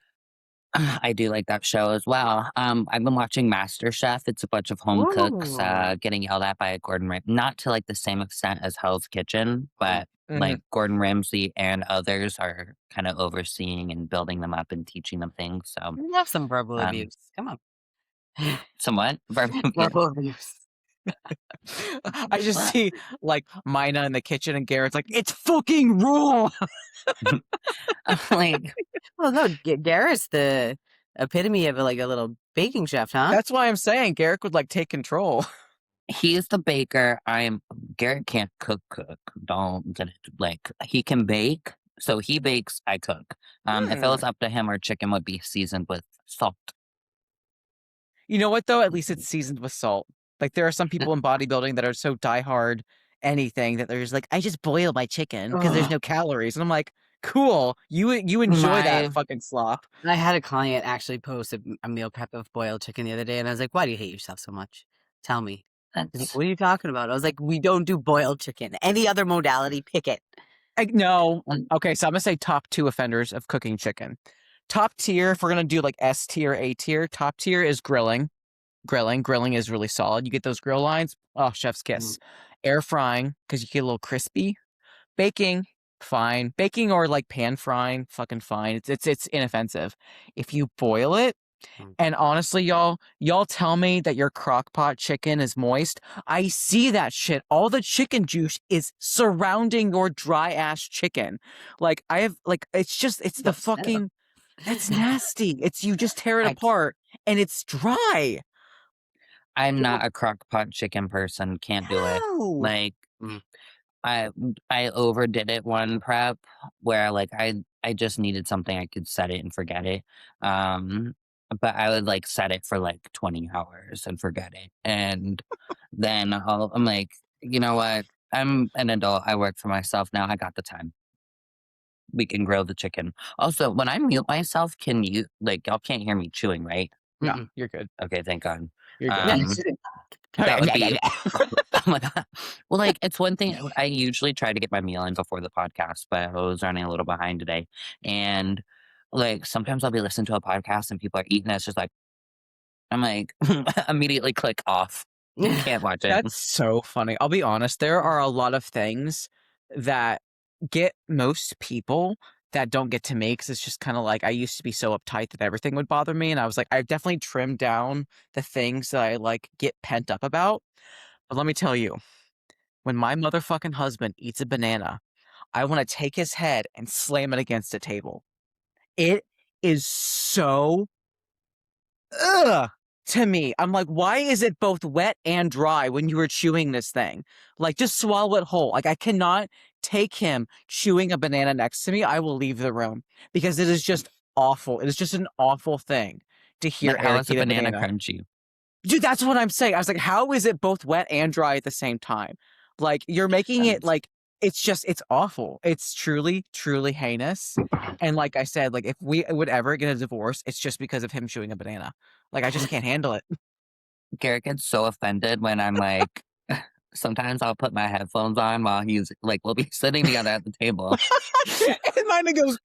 I do like that show as well. I've been watching MasterChef. It's a bunch of home cooks Ooh. getting yelled at by Gordon Ramsay. Not to like the same extent as Hell's Kitchen, but like Mhm. Gordon Ramsay and others are kind of overseeing and building them up and teaching them things. So, We have some verbal um, abuse. Come on. somewhat verbal abuse. Verbal abuse. I just see like Mina in the kitchen and Garrett's like, it's fucking raw. I'm like, Well, no, Garrett's the epitome of like a little baking chef, huh? That's why I'm saying Garrett would like take control. he's the baker. Garrett can't cook. Don't get it. Like he can bake. So he bakes, I cook. If it Hmm. was up to him, our chicken would be seasoned with salt. You know what though? At least it's seasoned with salt. Like there are some people in bodybuilding that are so diehard anything that they're just like, I just boil my chicken because there's Ugh. no calories. And I'm like, cool. You enjoy that My fucking slop. I had a client actually post a meal prep of boiled chicken the other day, and I was like, "Why do you hate yourself so much? Tell me." He's like, That's "What are you talking about?" I was like, "We don't do boiled chicken. Any other modality, pick it." No. um, Okay, so I'm gonna say top 2 offenders of cooking chicken. Top tier, if we're gonna do like S tier, A tier, top tier is grilling. Grilling is really solid. You get those grill lines, oh, chef's Mm, kiss. Air frying, because you get a little crispy. Baking, fine. Baking or like pan frying, fucking fine. It's inoffensive. If you boil it, mm, and honestly, y'all tell me that your crock pot chicken is moist. I see that shit. All the chicken juice is surrounding your dry ass chicken. Like I have like it's the Upset. fucking that's nasty. It's you just tear it I apart and it's dry. I'm can't. not a crock pot chicken person. Can't do it. How? Like Mm, I I overdid it one prep where like I just needed something I could set it and forget it. Um, but I would like set it for like 20 hours and forget it. And then I'm like, you know what? I'm an adult. I work for myself now. I got the time. We can grill the chicken. Also, when I mute myself, can you like y'all can't hear me chewing, right? No, mm-mm. you're good. Okay, thank God. You're good. Um, that would be oh my god. Well, like it's one thing I usually try to get my meal in before the podcast, but I was running a little behind today. And like sometimes I'll be listening to a podcast and people are eating. It's just like I'm like immediately click off. Can't watch it. That's so funny. I'll be honest, there are a lot of things that get most people that don't get to me because it's just kind of like I used to be so uptight that everything would bother me, and I was like, I've definitely trimmed down the things that I like get pent up about. But let me tell you, when my motherfucking husband eats a banana, I want to take his head and slam it against a table. It is so ugh to me. I'm like, why is it both wet and dry when you were chewing this thing? Like, just swallow it whole. Like, I cannot take him chewing a banana next to me. I will leave the room because it is just awful. It is just an awful thing to hear Like, how Eric is a eat a banana banana. crunchy? Dude, that's what I'm saying. I was like, how is it both wet and dry at the same time? Like, you're making it Sense. like it's awful. It's truly, truly heinous. And like I said, like if we would ever get a divorce, it's just because of him chewing a banana. Like I just can't handle it. Garrett gets so offended when I'm like, sometimes I'll put my headphones on while he's like, we'll be sitting together at the table. And mine goes,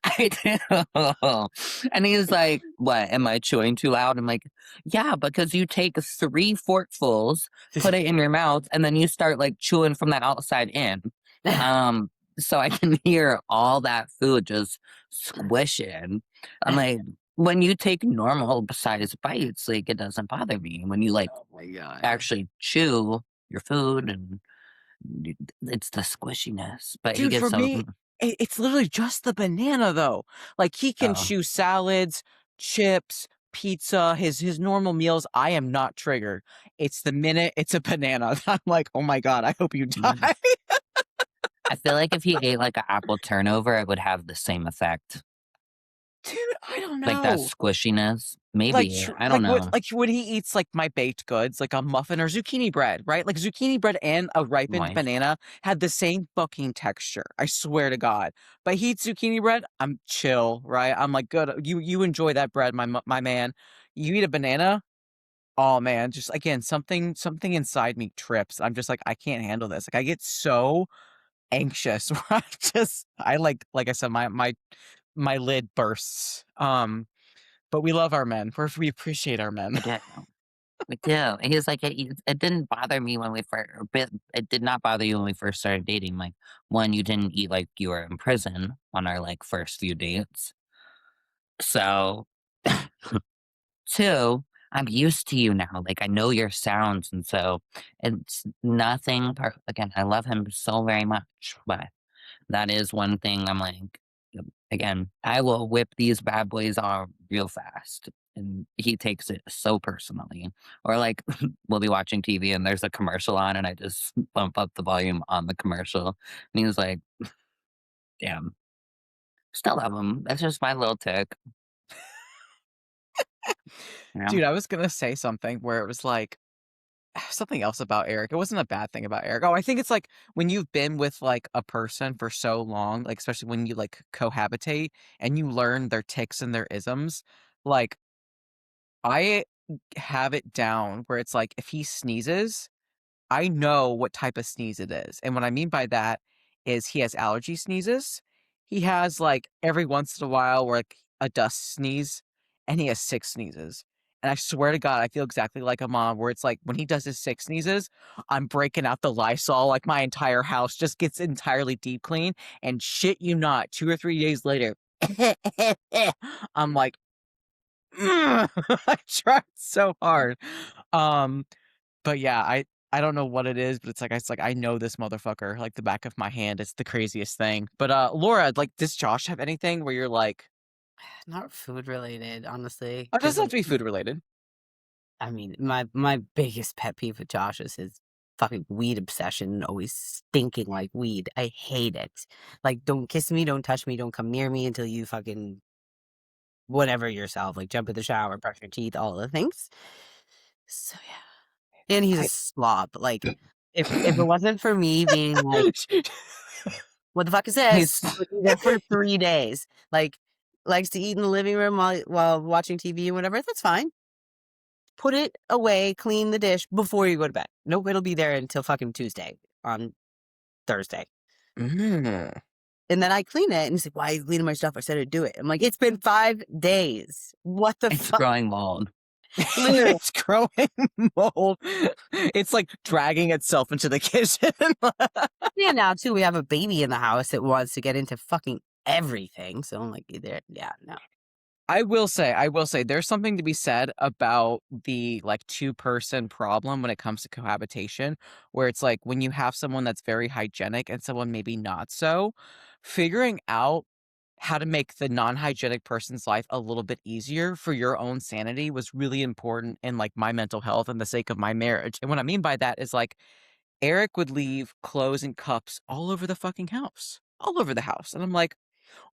I do. And he's like, what? Am I chewing too loud? I'm like, yeah, because you take 3 forkfuls, put it in your mouth, and then you start like chewing from the outside in. Um, so I can hear all that food just squishing. I'm like, when you take normal size bites, like it doesn't bother me. When you like Oh my god. actually chew your food and it's the squishiness. But he dude, gets for so me, it's literally just the banana though. Like he can oh, chew salads, chips, pizza, his normal meals. I am not triggered. It's the minute it's a banana. I'm like, oh my god, I hope you die. I feel like if he ate like an apple turnover, it would have the same effect. Dude, I don't Like that know. squishiness. Maybe. I don't know. Like when he eats like my baked goods, like a muffin or zucchini bread, right? Like zucchini bread and a ripened Moist. banana had the same fucking texture. I swear to God. But he eats zucchini bread, I'm chill, right? I'm like, good. You enjoy that bread, my man. You eat a banana, oh man, just again something inside me trips. I'm just like, I can't handle this. Like I get so anxious. Where I like I said, my lid bursts. But we love our men. We appreciate our men. I do. I do. And he's like, it didn't bother me when we first, it did not bother you when we first started dating. Like, one, you didn't eat like you were in prison on our like first few dates. So, two, I'm used to you now. Like, I know your sounds. And so it's nothing. Again, I love him so very much. But that is one thing I'm like, again, I will whip these bad boys off real fast. And he takes it so personally. Or like we'll be watching TV and there's a commercial on and I just bump up the volume on the commercial. And he's like, damn, still love him. That's just my little tick. You know? Dude, I was gonna say something where it was like something else about Eric. It wasn't a bad thing about Eric. Oh, I think it's like when you've been with like a person for so long, like especially when you like cohabitate and you learn their ticks and their isms. Like I have it down where it's like if he sneezes, I know what type of sneeze it is. And what I mean by that is he has allergy sneezes. He has like every once in a while where like a dust sneeze and he has 6 sneezes. And I swear to God, I feel exactly like a mom where it's like when he does his 6 sneezes, I'm breaking out the Lysol, like my entire house just gets entirely deep clean. And shit you not, 2 or 3 days later, I'm like, I tried so hard. Um, but yeah, I don't know what it is, but it's like I know this motherfucker like the back of my hand. It's the craziest thing. But Laura, like, does Josh have anything where you're like, Not food related, honestly, oh, it because doesn't have like to be food related. I mean, my biggest pet peeve with Josh is his fucking weed obsession and always stinking like weed. I hate it. Like, don't kiss me, don't touch me, don't come near me until you fucking whatever yourself. Like, jump in the shower, brush your teeth, all the things. So yeah, and he's a I slob. Like, if it wasn't for me being like, what the fuck is this? He's He would be there for 3 days. Like, likes to eat in the living room while watching TV and whatever. That's fine. Put it away, clean the dish before you go to bed. Nope, it'll be there until fucking Tuesday on Thursday. Mm. And then I clean it, and he's like, "Why are you cleaning my stuff? I said to do it." I'm like, "It's been 5 days. What the it's fuck?" growing mold. Literally. It's growing mold. It's like dragging itself into the kitchen. Yeah, now too, we have a baby in the house that wants to get into fucking everything. So I'm like, either, yeah, no. I will say there's something to be said about the like two-person problem when it comes to cohabitation, where it's like when you have someone that's very hygienic and someone maybe not so, figuring out how to make the non-hygienic person's life a little bit easier for your own sanity was really important in like my mental health and the sake of my marriage. And what I mean by that is like Eric would leave clothes and cups all over the fucking house. All over the house. And I'm like,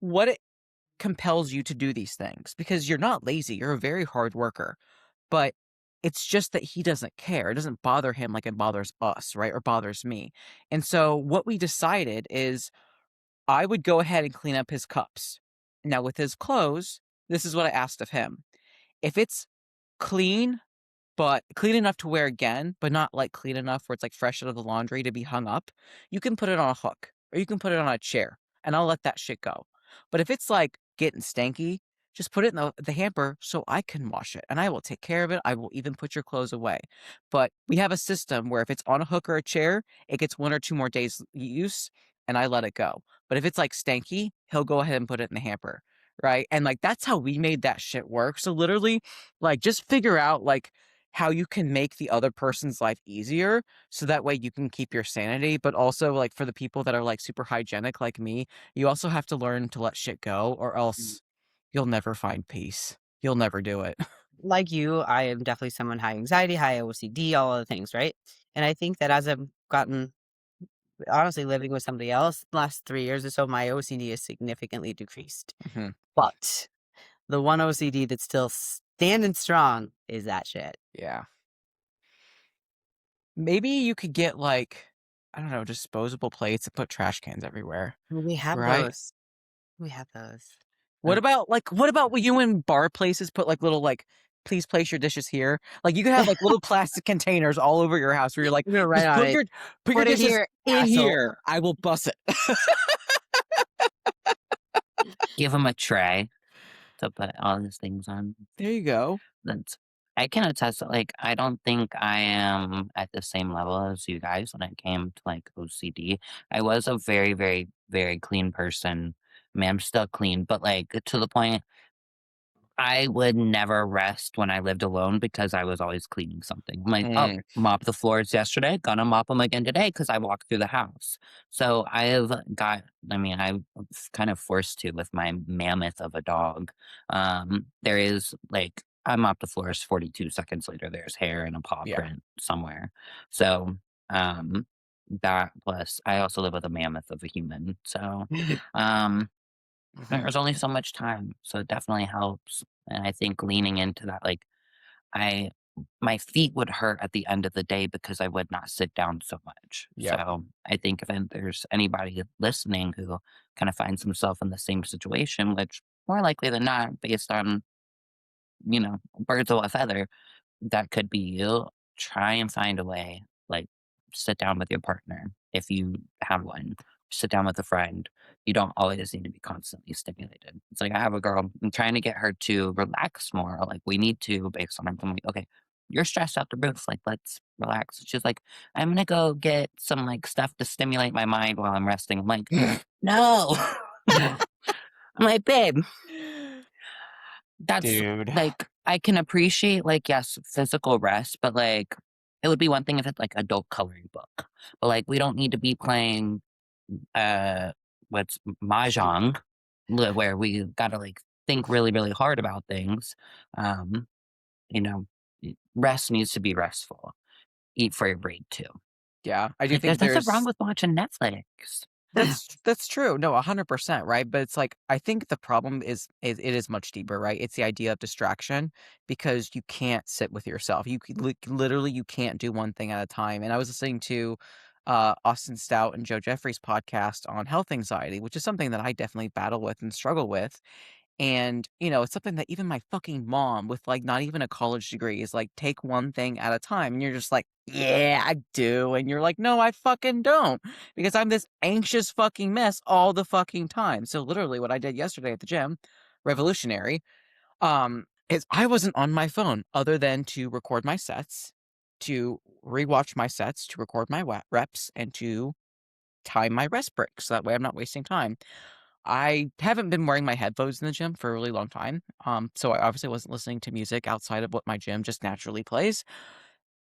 what compels you to do these things? Because you're not lazy, you're a very hard worker. But it's just that he doesn't care. It doesn't bother him like it bothers us, right? Or bothers me. And so what we decided is I would go ahead and clean up his cups. Now with his clothes, this is what I asked of him. If it's clean, but clean enough to wear again, but not like clean enough where it's like fresh out of the laundry to be hung up, you can put it on a hook or you can put it on a chair and I'll let that shit go. But if it's like getting stanky, just put it in the hamper so I can wash it and I will take care of it. I will even put your clothes away. But we have a system where if it's on a hook or a chair, it gets 1 or 2 more days use and I let it go. But if it's like stanky, he'll go ahead and put it in the hamper. Right. And like that's how we made that shit work. So literally, like just figure out like how you can make the other person's life easier so that way you can keep your sanity, but also like for the people that are like super hygienic like me, you also have to learn to let shit go or else you'll never find peace. You'll never do it. Like you, I am definitely someone high anxiety, high OCD, all of the things, right? And I think that as I've gotten, honestly, living with somebody else, the last 3 years or so, my OCD has significantly decreased. Mhm. But the one OCD that's still standing strong is that shit. Yeah. Maybe you could get like, I don't know, disposable plates and put trash cans everywhere, We have right? those. We have those. What about when you in bar places put like little like please place your dishes here? Like you could have like little plastic containers all over your house where you're like, You're right just on it. put your Put it dishes here, in asshole. here. I will bus it. Give him a tray to put all these things on. There you go. That's I can attest that, like, I don't think I am at the same level as you guys when it came to, like, OCD. I was a very, very, very clean person. I mean, I'm still clean, but, like, to the point I would never rest when I lived alone because I was always cleaning something. I'm like, "Oh, Mm, mop the floors yesterday, gonna mop them again today because I walked through the house." So I mean, I was kind of forced to with my mammoth of a dog. There is like I mop the floors 42 seconds later, there's hair and a paw yeah. print somewhere. So, um, that plus I also live with a mammoth of a human. So, um Mhm. there's only so much time, so it definitely helps, and I think leaning into that, like, I my feet would hurt at the end of the day because I would not sit down so much, Yep. so I think if there's anybody listening who kinda finds himself in the same situation, which more likely than not, based on, birds of a feather, that could be you. Try and find a way, like, sit down with your partner if you have one. Sit down with a friend. You don't always need to be constantly stimulated. It's like I have a girl, I'm trying to get her to relax more. Like we need to based on I'm like, okay, you're stressed out the roof. Like, let's relax. She's like, I'm gonna go get some like stuff to stimulate my mind while I'm resting. I'm like, no. I'm like, babe, that's Dude. like I can appreciate like yes, physical rest, but like it would be one thing if it's like adult coloring book. But like we don't need to be playing uh what's mahjong where we gotta like think really, really hard about things. Um, you know, rest needs to be restful. Eat for your brain too. Yeah. I do Like there's think nothing wrong there's with watching Netflix. that's true. No, 100%, right? But it's like I think the problem is it is much deeper, right? It's the idea of distraction because you can't sit with yourself. Literally you can't do one thing at a time. And I was listening to Austin Stout and Joe Jeffrey's podcast on health anxiety, which is something that I definitely battle with and struggle with. And, it's something that even my fucking mom with, like, not even a college degree is like, "Take one thing at a time." And you're just like, "Yeah, I do." And you're like, "No, I fucking don't, because I'm this anxious fucking mess all the fucking time." So literally what I did yesterday at the gym, revolutionary, um, is I wasn't on my phone other than to record my sets, to rewatch my sets, to record my reps, and to time my rest breaks, so that way I'm not wasting time. I haven't been wearing my headphones in the gym for a really long time, so I obviously wasn't listening to music outside of what my gym just naturally plays,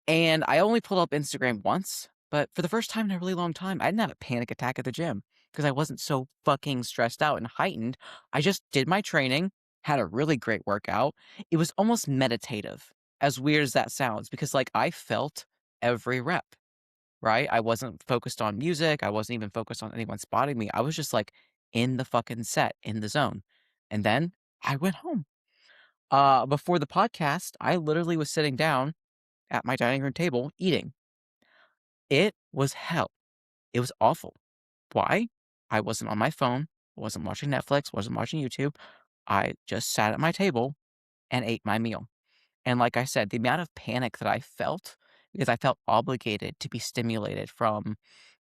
and I only pulled up Instagram once, but for the first time in a really long time, I didn't have a panic attack at the gym because I wasn't so fucking stressed out and heightened. I just did my training, had a really great workout. It was almost meditative, as weird as that sounds, because, like, I felt every rep, right? I wasn't focused on music, I wasn't even focused on anyone spotting me. I was just, like, in the fucking set, in the zone, and then I went home. Before the podcast, I literally was sitting down at my dining room table eating. It was hell. It was awful. Why? I wasn't on my phone, wasn't watching Netflix, wasn't watching YouTube. I just sat at my table and ate my meal. And like I said, the amount of panic that I felt because I felt obligated to be stimulated from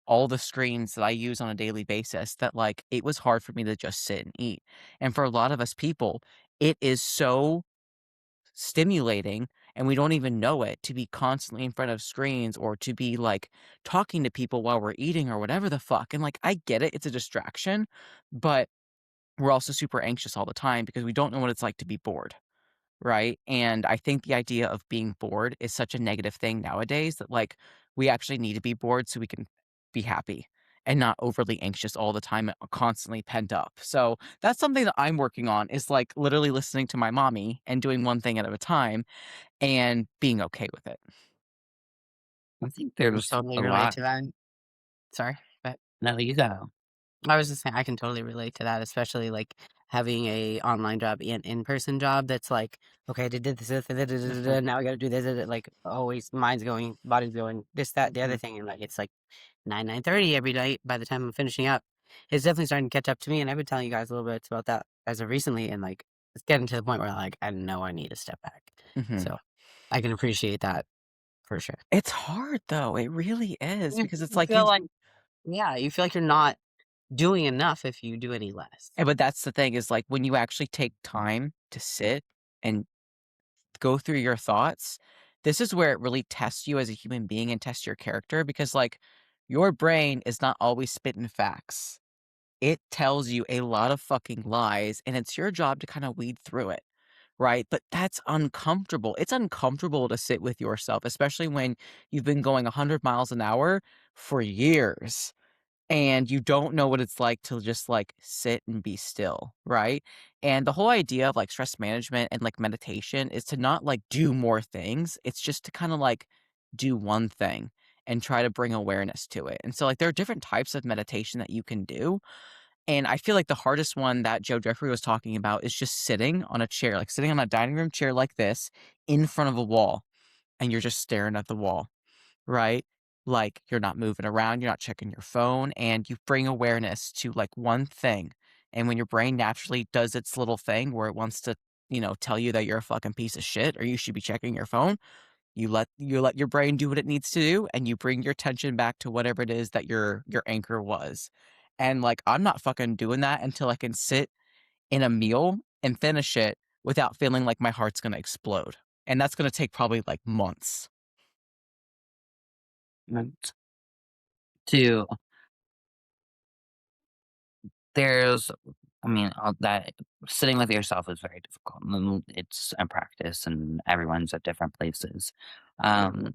all the screens that I use on a daily basis that, like, it was hard for me to just sit and eat. And for a lot of us people, it is so stimulating and we don't even know it to be constantly in front of screens or to be like talking to people while we're eating or whatever the fuck. And like, I get it, it's a distraction, but we're also super anxious all the time because we don't know what it's like to be bored. Right? And I think the idea of being bored is such a negative thing nowadays that, like, we actually need to be bored so we can be happy and not overly anxious all the time, constantly pent up. So that's something that I'm working on is like literally listening to my mommy and doing one thing at a time and being okay with it. I think I there's totally a relate lot. to that. Sorry, but No, you go. I was just saying I can totally relate to that, especially, like, having a online job and in-person job that's like, "Okay, I did this, now I gotta do this," like, always mind's going, body's going, this, that, the other Mhm, thing, and, like, it's, like, 9:30 every night by the time I'm finishing up. It's definitely starting to catch up to me, and I've been telling you guys a little bit about that as of recently, and, like, it's getting to the point where, like, I know I need to step back. mhm. So, I can appreciate that for sure. It's hard though, it really is because it's You like feel like yeah, you feel like you're not doing enough if you do any less. but that's the thing is like when you actually take time to sit and go through your thoughts, this is where it really tests you as a human being and tests your character because, like, your brain is not always spitting facts. It tells you a lot of fucking lies, and it's your job to kind of weed through it, right? But that's uncomfortable. It's uncomfortable to sit with yourself, especially when you've been going 100 miles an hour for years and you don't know what it's like to just like sit and be still, right? And the whole idea of like stress management and like meditation is to not like do more things. It's just to kind of like do one thing and try to bring awareness to it. And so like there are different types of meditation that you can do. And I feel like the hardest one that Joe Jeffrey was talking about is just sitting on a chair, like sitting on a dining room chair like this in front of a wall and you're just staring at the wall, right? Like, you're not moving around, you're not checking your phone, and you bring awareness to, like, one thing, and when your brain naturally does its little thing where it wants to, tell you that you're a fucking piece of shit or you should be checking your phone, you let your brain do what it needs to do, and you bring your attention back to whatever it is that your anchor was. And, like, I'm not fucking doing that until I can sit in a meal and finish it without feeling like my heart's gonna explode, and that's gonna take probably, like, months. And to there's I mean, all that sitting with yourself is very difficult. It's a practice and everyone's at different places. Um,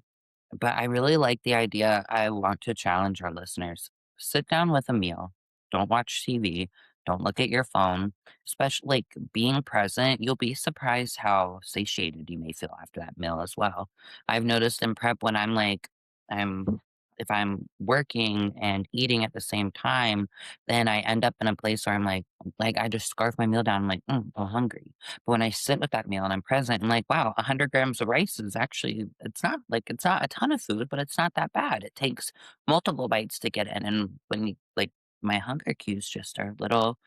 but I really like the idea. I want to challenge our listeners. Sit down with a meal. Don't watch TV. Don't look at your phone. Especially like being present, you'll be surprised how satiated you may feel after that meal as well. I've noticed in prep when I'm if I'm working and eating at the same time, then I end up in a place where I'm like I just scarf my meal down. I'm like, I'm hungry. But when I sit with that meal and I'm present, I'm like, wow, 100 grams of rice is actually, it's not a ton of food, but it's not that bad. It takes multiple bites to get in. And when like my hunger cues just are little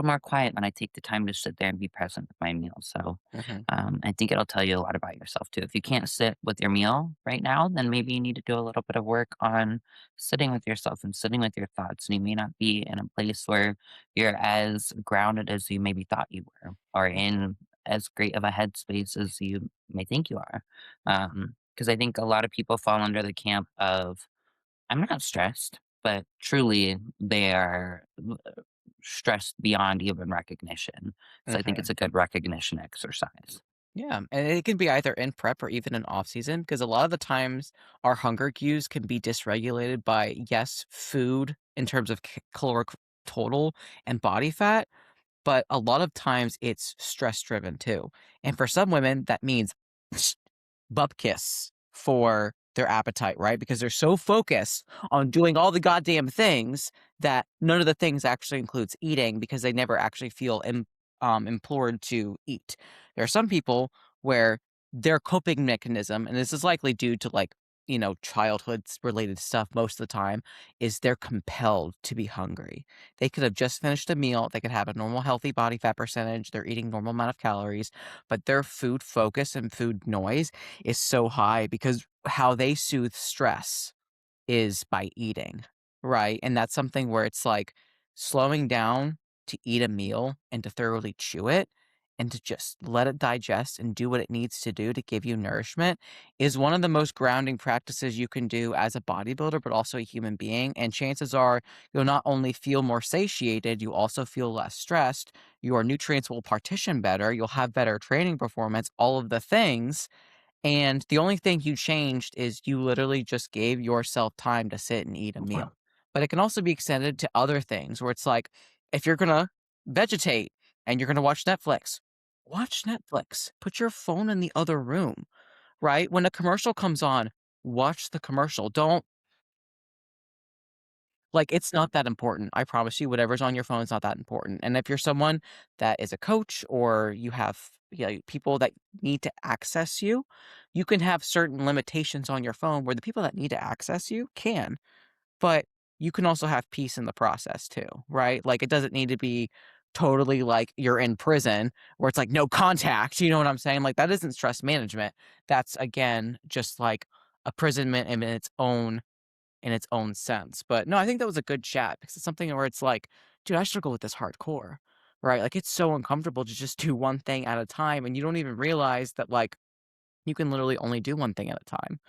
more quiet when I take the time to sit there and be present with my meal. So Mhm. I think it'll tell you a lot about yourself too. If you can't sit with your meal right now, then maybe you need to do a little bit of work on sitting with yourself and sitting with your thoughts. And you may not be in a place where you're as grounded as you maybe thought you were, or in as great of a headspace as you may think you are. Because I think a lot of people fall under the camp of, I'm not stressed, but truly they are stressed beyond even recognition. So I think it's Mhm. a good recognition exercise. Yeah, and it can be either in prep or even in off season because a lot of the times our hunger cues can be dysregulated by, yes, food in terms of caloric total and body fat, but a lot of times it's stress driven too. And for some women, that means bupkis for their appetite, right? Because they're so focused on doing all the goddamn things that none of the things actually includes eating because they never actually feel implored to eat. There are some people where their coping mechanism, and this is likely due to like, childhood related stuff most of the time, is they're compelled to be hungry. They could have just finished a meal, they could have a normal healthy body fat percentage, they're eating normal amount of calories, but their food focus and food noise is so high because how they soothe stress is by eating, right? And that's something where it's like slowing down to eat a meal and to thoroughly chew it and to just let it digest and do what it needs to do to give you nourishment is one of the most grounding practices you can do as a bodybuilder, but also a human being. And chances are you'll not only feel more satiated, you also feel less stressed. Your nutrients will partition better. You'll have better training performance, all of the things and the only thing you changed is you literally just gave yourself time to sit and eat a meal. But it can also be extended to other things where it's like, if you're gonna vegetate and you're gonna watch Netflix. Put your phone in the other room, right? When a commercial comes on, watch the commercial. Don't like, it's not that important. I promise you, whatever's on your phone is not that important. And if you're someone that is a coach or you have people that need to access you, you can have certain limitations on your phone where the people that need to access you can. But you can also have peace in the process too, right? Like, it doesn't need to be totally like you're in prison where it's like no contact. You know what I'm saying? Like, that isn't stress management. That's again just like imprisonment in its own sense. But no, I think that was a good chat because it's something where it's like, dude, I struggle with this hardcore, right? Like it's so uncomfortable to just do one thing at a time. And you don't even realize that like you can literally only do one thing at a time,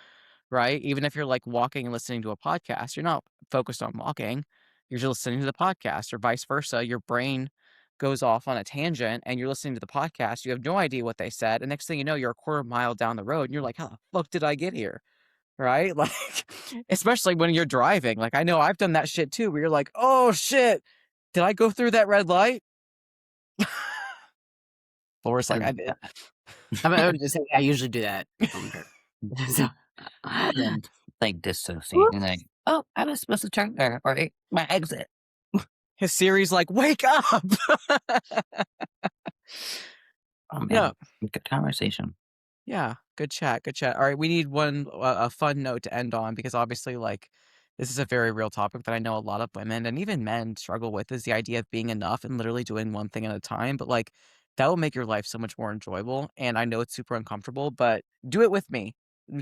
right? Even if you're like walking and listening to a podcast, you're not focused on walking, you're just listening to the podcast or vice versa. Your brain goes off on a tangent and you're listening to the podcast. You have no idea what they said. And next thing you know, you're a quarter mile down the road and you're like, how the fuck did I get here? Right? Like, especially when you're driving. Like, I know I've done that shit too, where you're like, "Oh shit, did I go through that red light?" Laura's like, And "I did." I would just say I usually do that on purpose. So, yeah. like dissociating, like, Whoops. oh, I was supposed to turn there or my exit. His Siri's like, "Wake up!" Oh Yeah. man, good conversation. Yeah, good chat, good chat. All right, we need one a fun note to end on because obviously, like, this is a very real topic that I know a lot of women and even men struggle with is the idea of being enough and literally doing one thing at a time. But like, that will make your life so much more enjoyable. And I know it's super uncomfortable, but do it with me.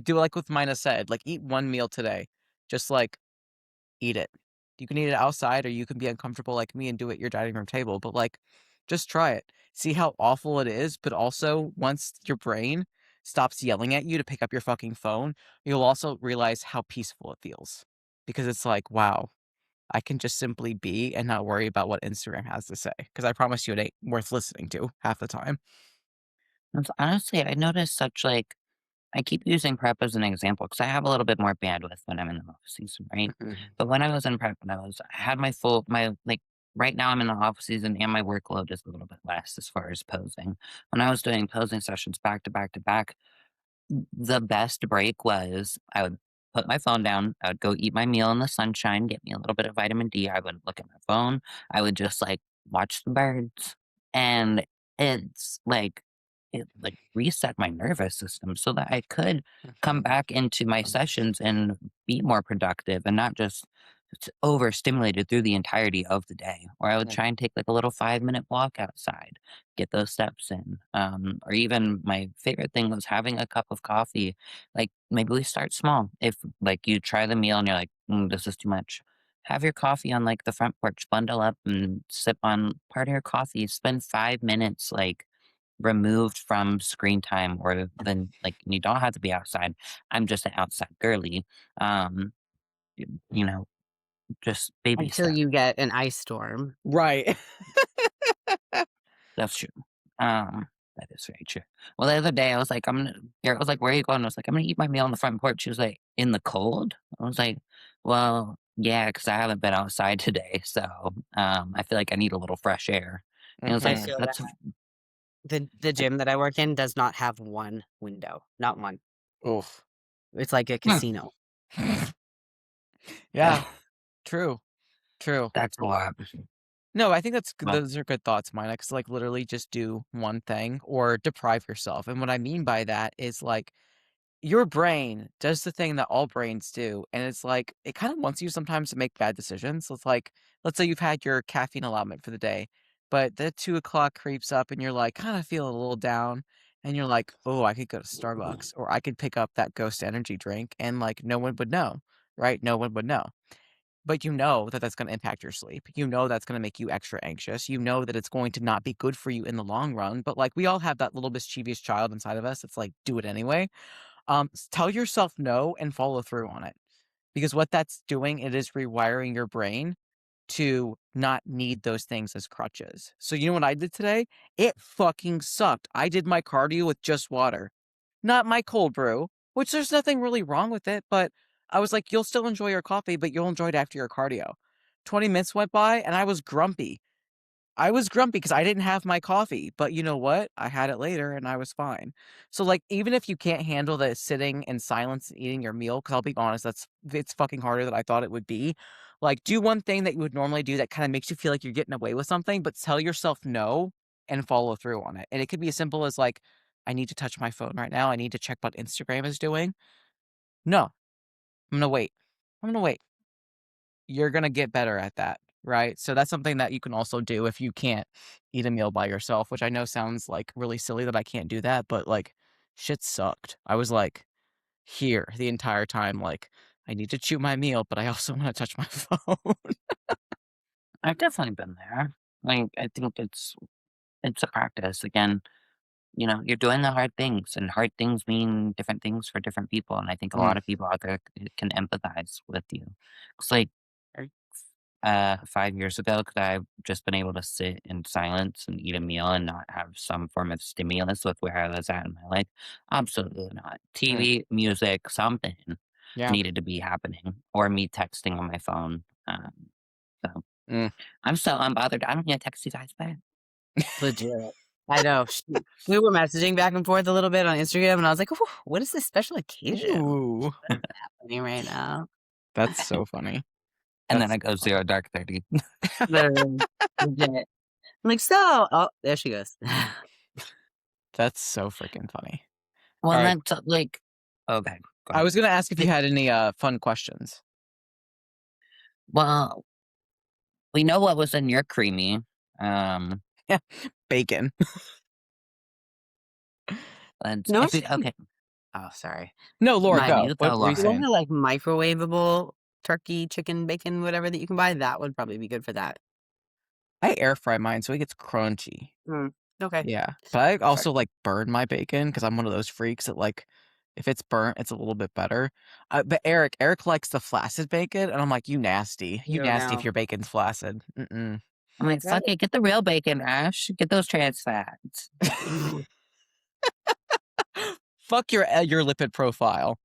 Do it like with Mina said, like, eat one meal today. Just like eat it. You can eat it outside or you can be uncomfortable like me and do it at your dining room table, but like just try it. See how awful it is, but also once your brain stops yelling at you to pick up your fucking phone, you'll also realize how peaceful it feels. Because it's like, wow, I can just simply be and not worry about what Instagram has to say. Because I promise you it ain't worth listening to half the time. That's honestly, I noticed such like I keep using prep as an example because I have a little bit more bandwidth when I'm in the off season, right? Mhm. But when I was in prep, I had my like right now I'm in the off season and my workload is a little bit less as far as posing. When I was doing posing sessions back to back to back, the best break was I would put my phone down, I would go eat my meal in the sunshine, get me a little bit of vitamin D, I wouldn't look at my phone, I would just, like, watch the birds, and it's like it, like, reset my nervous system so that I could come Mhm. back into my sessions and be more productive and not just overstimulated through the entirety of the day, or I would Yeah. try and take, like, a little five-minute walk outside, get those steps in. Or even my favorite thing was having a cup of coffee. Like maybe we start small. If like you try the meal and you're like, this is too much, have your coffee on like the front porch, bundle up and sip on part of your coffee. Spend 5 minutes like removed from screen time or then like you don't have to be outside. I'm just an outside girly. Um, you know, just baby Until stuff. you get an ice storm. Right. That's true. Um, that is very true. Well, the other day I was like, Garrett was like, "Where are you going?" I was like, "I'm gonna eat my meal on the front porch." She was like, "In the cold?" I was like, "Well, yeah, because I haven't been outside today, so I feel like I need a little fresh air." And I was I like, Mhm. feel "That's that. The gym that I work in does not have one window, not one. Oof. It's like a casino. Yeah, true, true. that's a lot." No, I think that's g Well, those are good thoughts, mine. Like, literally just do one thing or deprive yourself, and what I mean by that is, like, your brain does the thing that all brains do, and it's like, it kinda wants you sometimes to make bad decisions. So it's like, let's say you've had your caffeine allotment for the day, but the 2 o'clock creeps up and you're like, kinda feeling a little down, and you're like, "Oh, I could go to Starbucks, or I could pick up that Ghost energy drink," and, like, no one would know, right? No one would know. But you know that that's gonna impact your sleep. You know that's gonna make you extra anxious. You know that it's going to not be good for you in the long run, but, like, we all have that little mischievous child inside of us that's like, "Do it anyway." Tell yourself no and follow through on it. Because what that's doing, it is rewiring your brain to not need those things as crutches. So you know what I did today? It fucking sucked. I did my cardio with just water, not my cold brew, which there's nothing really wrong with it, but I was like, you'll still enjoy your coffee, but you'll enjoy it after your cardio. 20 minutes went by and I was grumpy. I was grumpy because I didn't have my coffee, but you know what? I had it later and I was fine. So, like, even if you can't handle the sitting in silence and eating your meal, because I'll be honest, it's fucking harder than I thought it would be. Like, do one thing that you would normally do that kind of makes you feel like you're getting away with something, but tell yourself no and follow through on it. And it could be as simple as like, I need to touch my phone right now. I need to check what Instagram is doing. No, I'm gonna wait. I'm gonna wait. You're gonna get better at that, right? So that's something that you can also do if you can't eat a meal by yourself, which I know sounds, like, really silly that I can't do that, but, like, shit sucked. I was, like, here the entire time, like, I need to chew my meal, but I also wanna touch my phone. I've definitely been there. Like, I think it's a practice. Again, you're doing the hard things, and hard things mean different things for different people. And I think a Mm, lot of people out there can empathize with you. It's like Right. 5 years ago, could I have just been able to sit in silence and eat a meal and not have some form of stimulus with where I was at in my life? Absolutely not. mm, TV, music, something yeah, needed to be happening, or me texting on my phone. So mm. I'm so unbothered. I'm gonna text you guys back. Legit. I know. We were messaging back and forth a little bit on Instagram, and I was like, "Ooh, what is this special occasion Ooh, that's happening right now?" that's so funny. And then That's I so go funny. zero dark 30. Literally. Legit. I'm like, "So" oh, there she goes. That's so freaking funny. Well, Alright, that's like, okay, go I ahead. was gonna ask if you Like, had any, fun questions. well, we know what was in your creamy. Um, Yeah, bacon. No, if we actually okay, oh, sorry. No, Laura, My go. you What go, were you You know Laura. saying? the, like, microwavable turkey, chicken, bacon, whatever that you can buy? That would probably be good for that. I air fry mine so it gets crunchy. Mm, okay. Yeah, but I Perfect. also, like, burn my bacon because 'cause I'm one of those freaks that, like, if it's burnt, it's a little bit better. But Eric likes the flaccid bacon, and I'm like, "You nasty. You You nasty if know. your bacon's flaccid. Mm-mm." I'm like, That fuck it, get the real bacon, Ash. Get those trans fats. Fuck your lipid profile.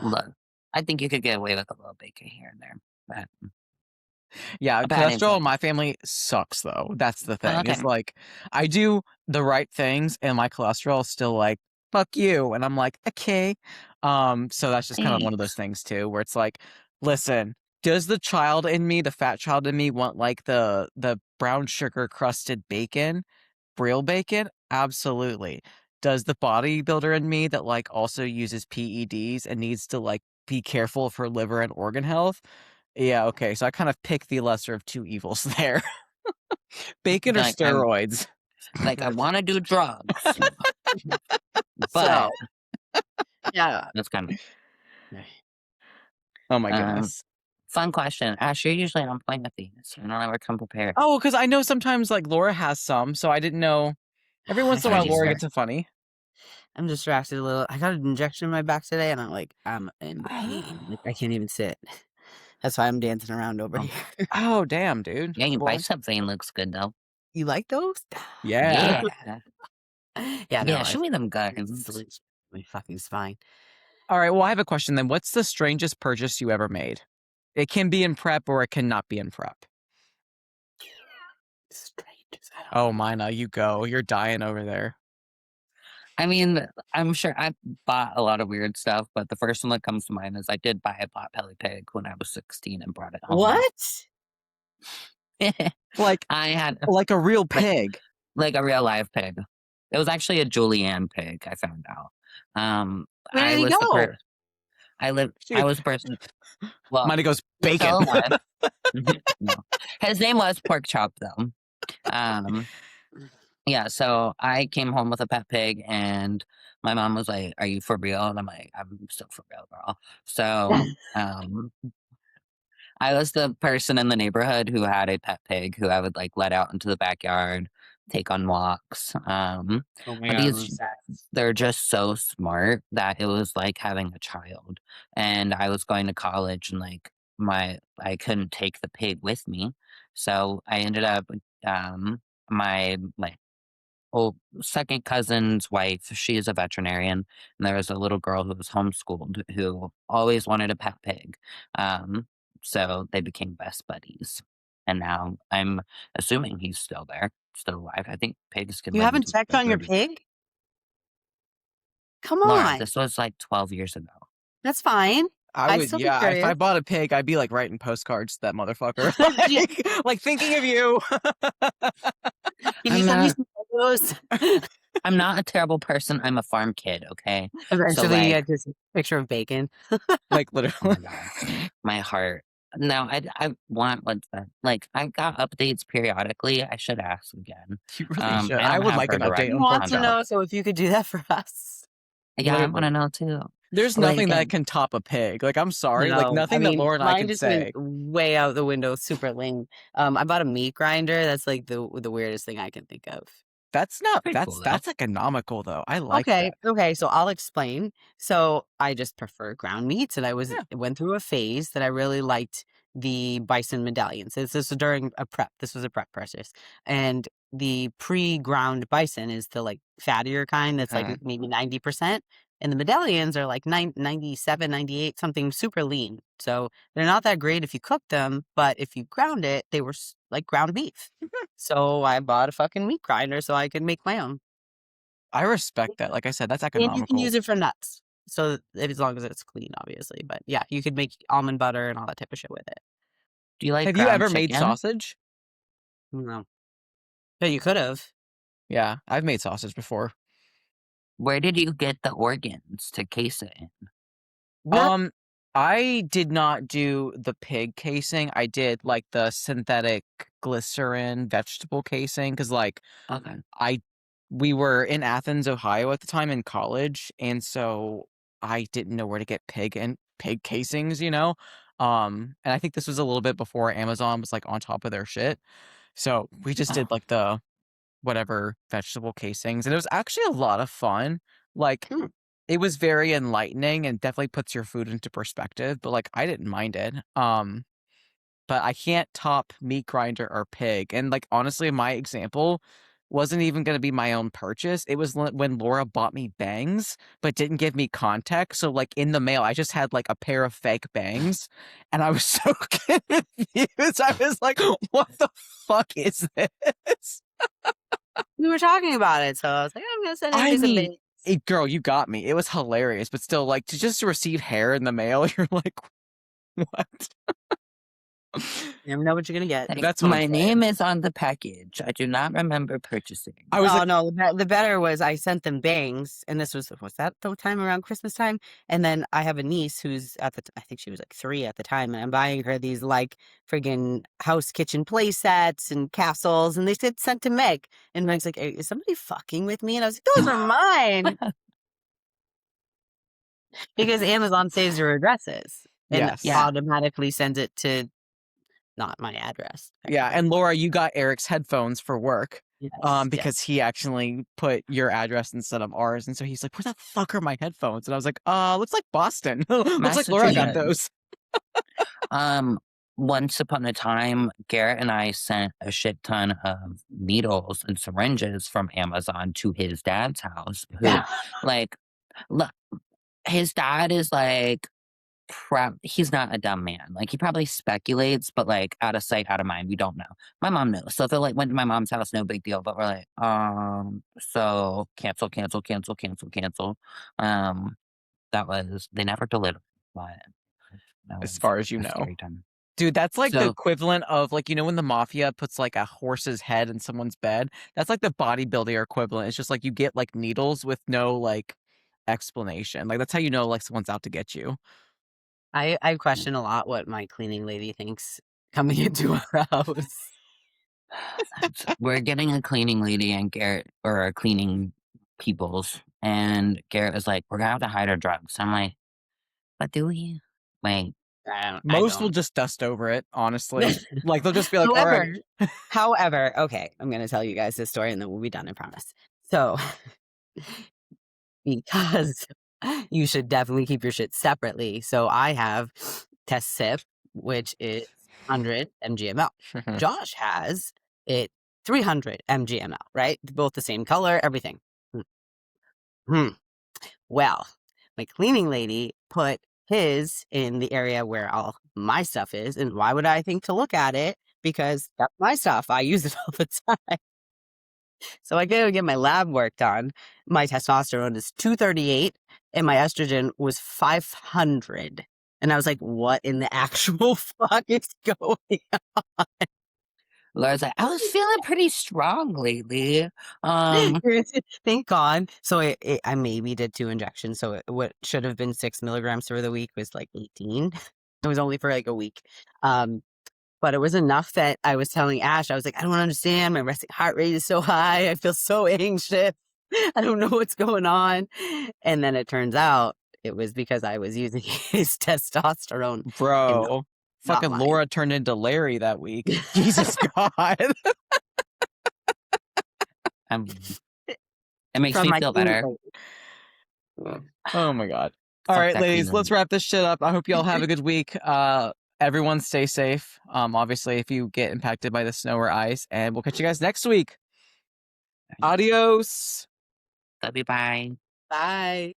Look, I think you could get away with a little bacon here and there, but Yeah, a bad cholesterol in influence. my family sucks, though. That's the Oh, thing. okay, It's like, I do the right things, and my cholesterol is still like, "Fuck you," and I'm like, "Okay." So that's just kinda one of those thanks. things too, where it's like, listen, does the child in me, the fat child in me want, like, the brown sugar crusted bacon, real bacon? Absolutely. Does the bodybuilder in me that, like, also uses PEDs and needs to, like, be careful of her liver and organ health? Yeah, okay, so I kind of picked the lesser of 2 evils there. Bacon or Like steroids? I want to do drugs, but So, yeah. that's kind of Oh my um. goodness. Fun question. Ash, you're usually on point with these. I don't ever come prepared. Oh, because I know sometimes like Laura has some, so I didn't know. Every I once in a I while, can't do. Laura even. gets a funny. I'm distracted a little. I got an injection in my back today, and I'm in pain. Like I can't even sit. That's why I'm dancing around over Oh, here. Oh, damn, dude. yeah, your Well, bicep vein looks good though. You like those? yeah. Yeah. Yeah, Yeah, no, show me them it's guns. sleep my fucking spine. All right. Well, I have a question then. What's the strangest purchase you ever made? It can be in prep or it cannot be in prep. Strangers, I don't Oh, know. Mina, you go. You're dying over there. I mean, I'm sure I bought a lot of weird stuff, but the first one that comes to mind is I did buy a potbelly pig when I was 16 and brought it home. What? Like, I had like a real like pig. like a real live pig. It was actually a Julianne pig, I found out. Where I did he was the go? I Shoot. was the person well, Mina goes, he's bacon. still alive. No. His name was Pork Chop though. Um, yeah, so I came home with a pet pig and my mom was like, "Are you for real?" And I'm like, "I'm still for real, girl." So, I was the person in the neighborhood who had a pet pig who I would like let out into the backyard, take on walks. Oh my But god, I'm these sad. they're just so smart that it was like having a child. And I was going to college and like I couldn't take the pig with me. So I ended up um my like well, second cousin's wife, she is a veterinarian, and there was a little girl who was homeschooled who always wanted a pet pig. Um, so they became best buddies. And now I'm assuming he's still there, still alive. I think pigs can You live haven't until checked they're on your 30. pig? Come Laura, on. this was like 12 years ago. That's fine. I I'd would, still be yeah. If I curious. bought a pig, I'd be like writing postcards to that motherfucker. Yeah. Like thinking of you. Can you I'm send me not some photos? I'm not a terrible person. I'm a farm kid, okay? So Eventually, you like get this picture of bacon. Like oh literally. my god. My heart. No, I want what's that? Like I got updates periodically. I should ask again. You really should. I I don't would have like her an update direct We on want pork to chop. contact. know, so if you could do that for us. Yeah, I want Literally. to know too. There's Like nothing that can top a pig. Like, I'm sorry. Like, No, I nothing that mean, Laura and I mine could just went say. way out the window, super lame. I bought a meat grinder. That's like the weirdest thing I can think of. That's not, Pretty cool though. that's economical though. I like Okay, that. okay, so I'll explain. So I just prefer ground meats, and Yeah. went through a phase that I really liked the bison medallions. This was during a prep. This was a prep purchase, and the pre-ground bison is the like fattier kind that's like Okay. maybe 90%, and the medallions are like 97, 98, something super lean. So they're not that great if you cook them, but if you ground it, they were like ground beef. So I bought a fucking meat grinder so I could make my own. I respect that. Like I said, that's And you can economical. use it for nuts. So as long as it's clean, obviously. But yeah, you could make almond butter and all that type of shit with it. Do you like Have you ground ever made chicken? sausage? No. But you could have. Yeah, I've made sausage before. Where did you get the organs to case it in? Um, I did not do the pig casing. I did like the synthetic glycerin vegetable casing because like Okay. I we were in Athens, Ohio at the time in college, and so I didn't know where to get pig casings, you know? And I think this was a little bit before Amazon was like on top of their shit. So we just Oh, did like the whatever vegetable casings, and it was actually a lot of fun. Like Hmm. it was very enlightening and definitely puts your food into perspective, but like I didn't mind it. But I can't top meat grinder or pig. And like honestly, my example wasn't even going to be my own purchase. It was when Laura bought me bangs, but didn't give me context. So like in the mail, I just had like a pair of fake bangs, and I was so confused. I was like, "What the fuck is this?" We were talking about it, so I was like, I'm gonna send I everybody some mean, bait. girl, you got me. It was hilarious, but still, like to receive hair in the mail, you're like, what? You never know what you're gonna get. like, That's what I'm my saying. name is on the package. I do not remember purchasing. I was Oh like, no, the better was I sent them bangs, and this was that the time around Christmas time? And then I have a niece who's I think she was like 3 at the time, and I'm buying her these like friggin' house kitchen play sets and castles, and they said sent to Meg, and Meg's like, "Is somebody fucking with me?" And I was like, "Those are mine," because Amazon saves your addresses. and Yes. Yeah. automatically sends it to not my address, Yeah, technically. and Laura, you got Eric's headphones for work, Yes, yes. because he actually put your address instead of ours, and so he's like, "Where the fuck are my headphones?" And I was like, looks like Boston. Looks like Laura got Yeah. Massachusetts. those." Um, Once upon a time, Garrett and I sent a shit ton of needles and syringes from Amazon to his dad's house, who, like, look, his dad is like, he's not a dumb man. Like, he probably speculates, but like, out of sight, out of mind. We don't know. My mom knows. So if they like went to my mom's house, no big deal. But we're like, so cancel, cancel, cancel, cancel, cancel. Um, they never delivered, but that As was far as you a know. scary time. Dude, that's like the So equivalent of like, when the mafia puts like a horse's head in someone's bed, that's like the bodybuilder equivalent. It's just like you get like needles with no like explanation. Like that's how you know like someone's out to get you. I question a lot what my cleaning lady thinks coming into our house. we're getting a cleaning lady and Garrett, or a cleaning peoples, and Garrett was like, "We're gonna have to hide our drugs." I'm like, "But do we?" Like, I Most will don't. just dust over it, honestly. Like they'll just be like, "All right." However however, okay, I'm gonna tell you guys this story and then we'll be done, I promise. So, because you should definitely keep your shit separately, so I have test sip, which is 100 mg/ml. Josh has it 300 mg/ml, right? Both the same color, everything. Hmm. Hmm. Well, my cleaning lady put his in the area where all my stuff is, and why would I think to look at it? Because that's my stuff. I use it all the time. So I go get my lab work done. My testosterone is 238 and my estrogen was 500. And I was like, what in the actual fuck is going Laura's like, "I was feeling pretty strong lately." on? Um, Thank God. So I maybe did 2 injections. So what should have been 6 milligrams for the week was like 18. It was only for like a week. But it was enough that I was telling Ash, I was like, I don't understand. My resting heart rate is so high. I feel so anxious. I don't know what's going on. And then it turns out it was because I was using his testosterone and Bro, not fucking mine. Laura turned into Larry that week. Jesus God. I'm, it makes From me my feel cleaning better. lady. Oh my God. All Fuck right, that ladies, let's cleaning. wrap this shit up. I hope y'all have a good week. Everyone stay safe. Obviously, if you get impacted by the snow or ice, and we'll catch you guys next week. Adios. Love you, bye. Bye.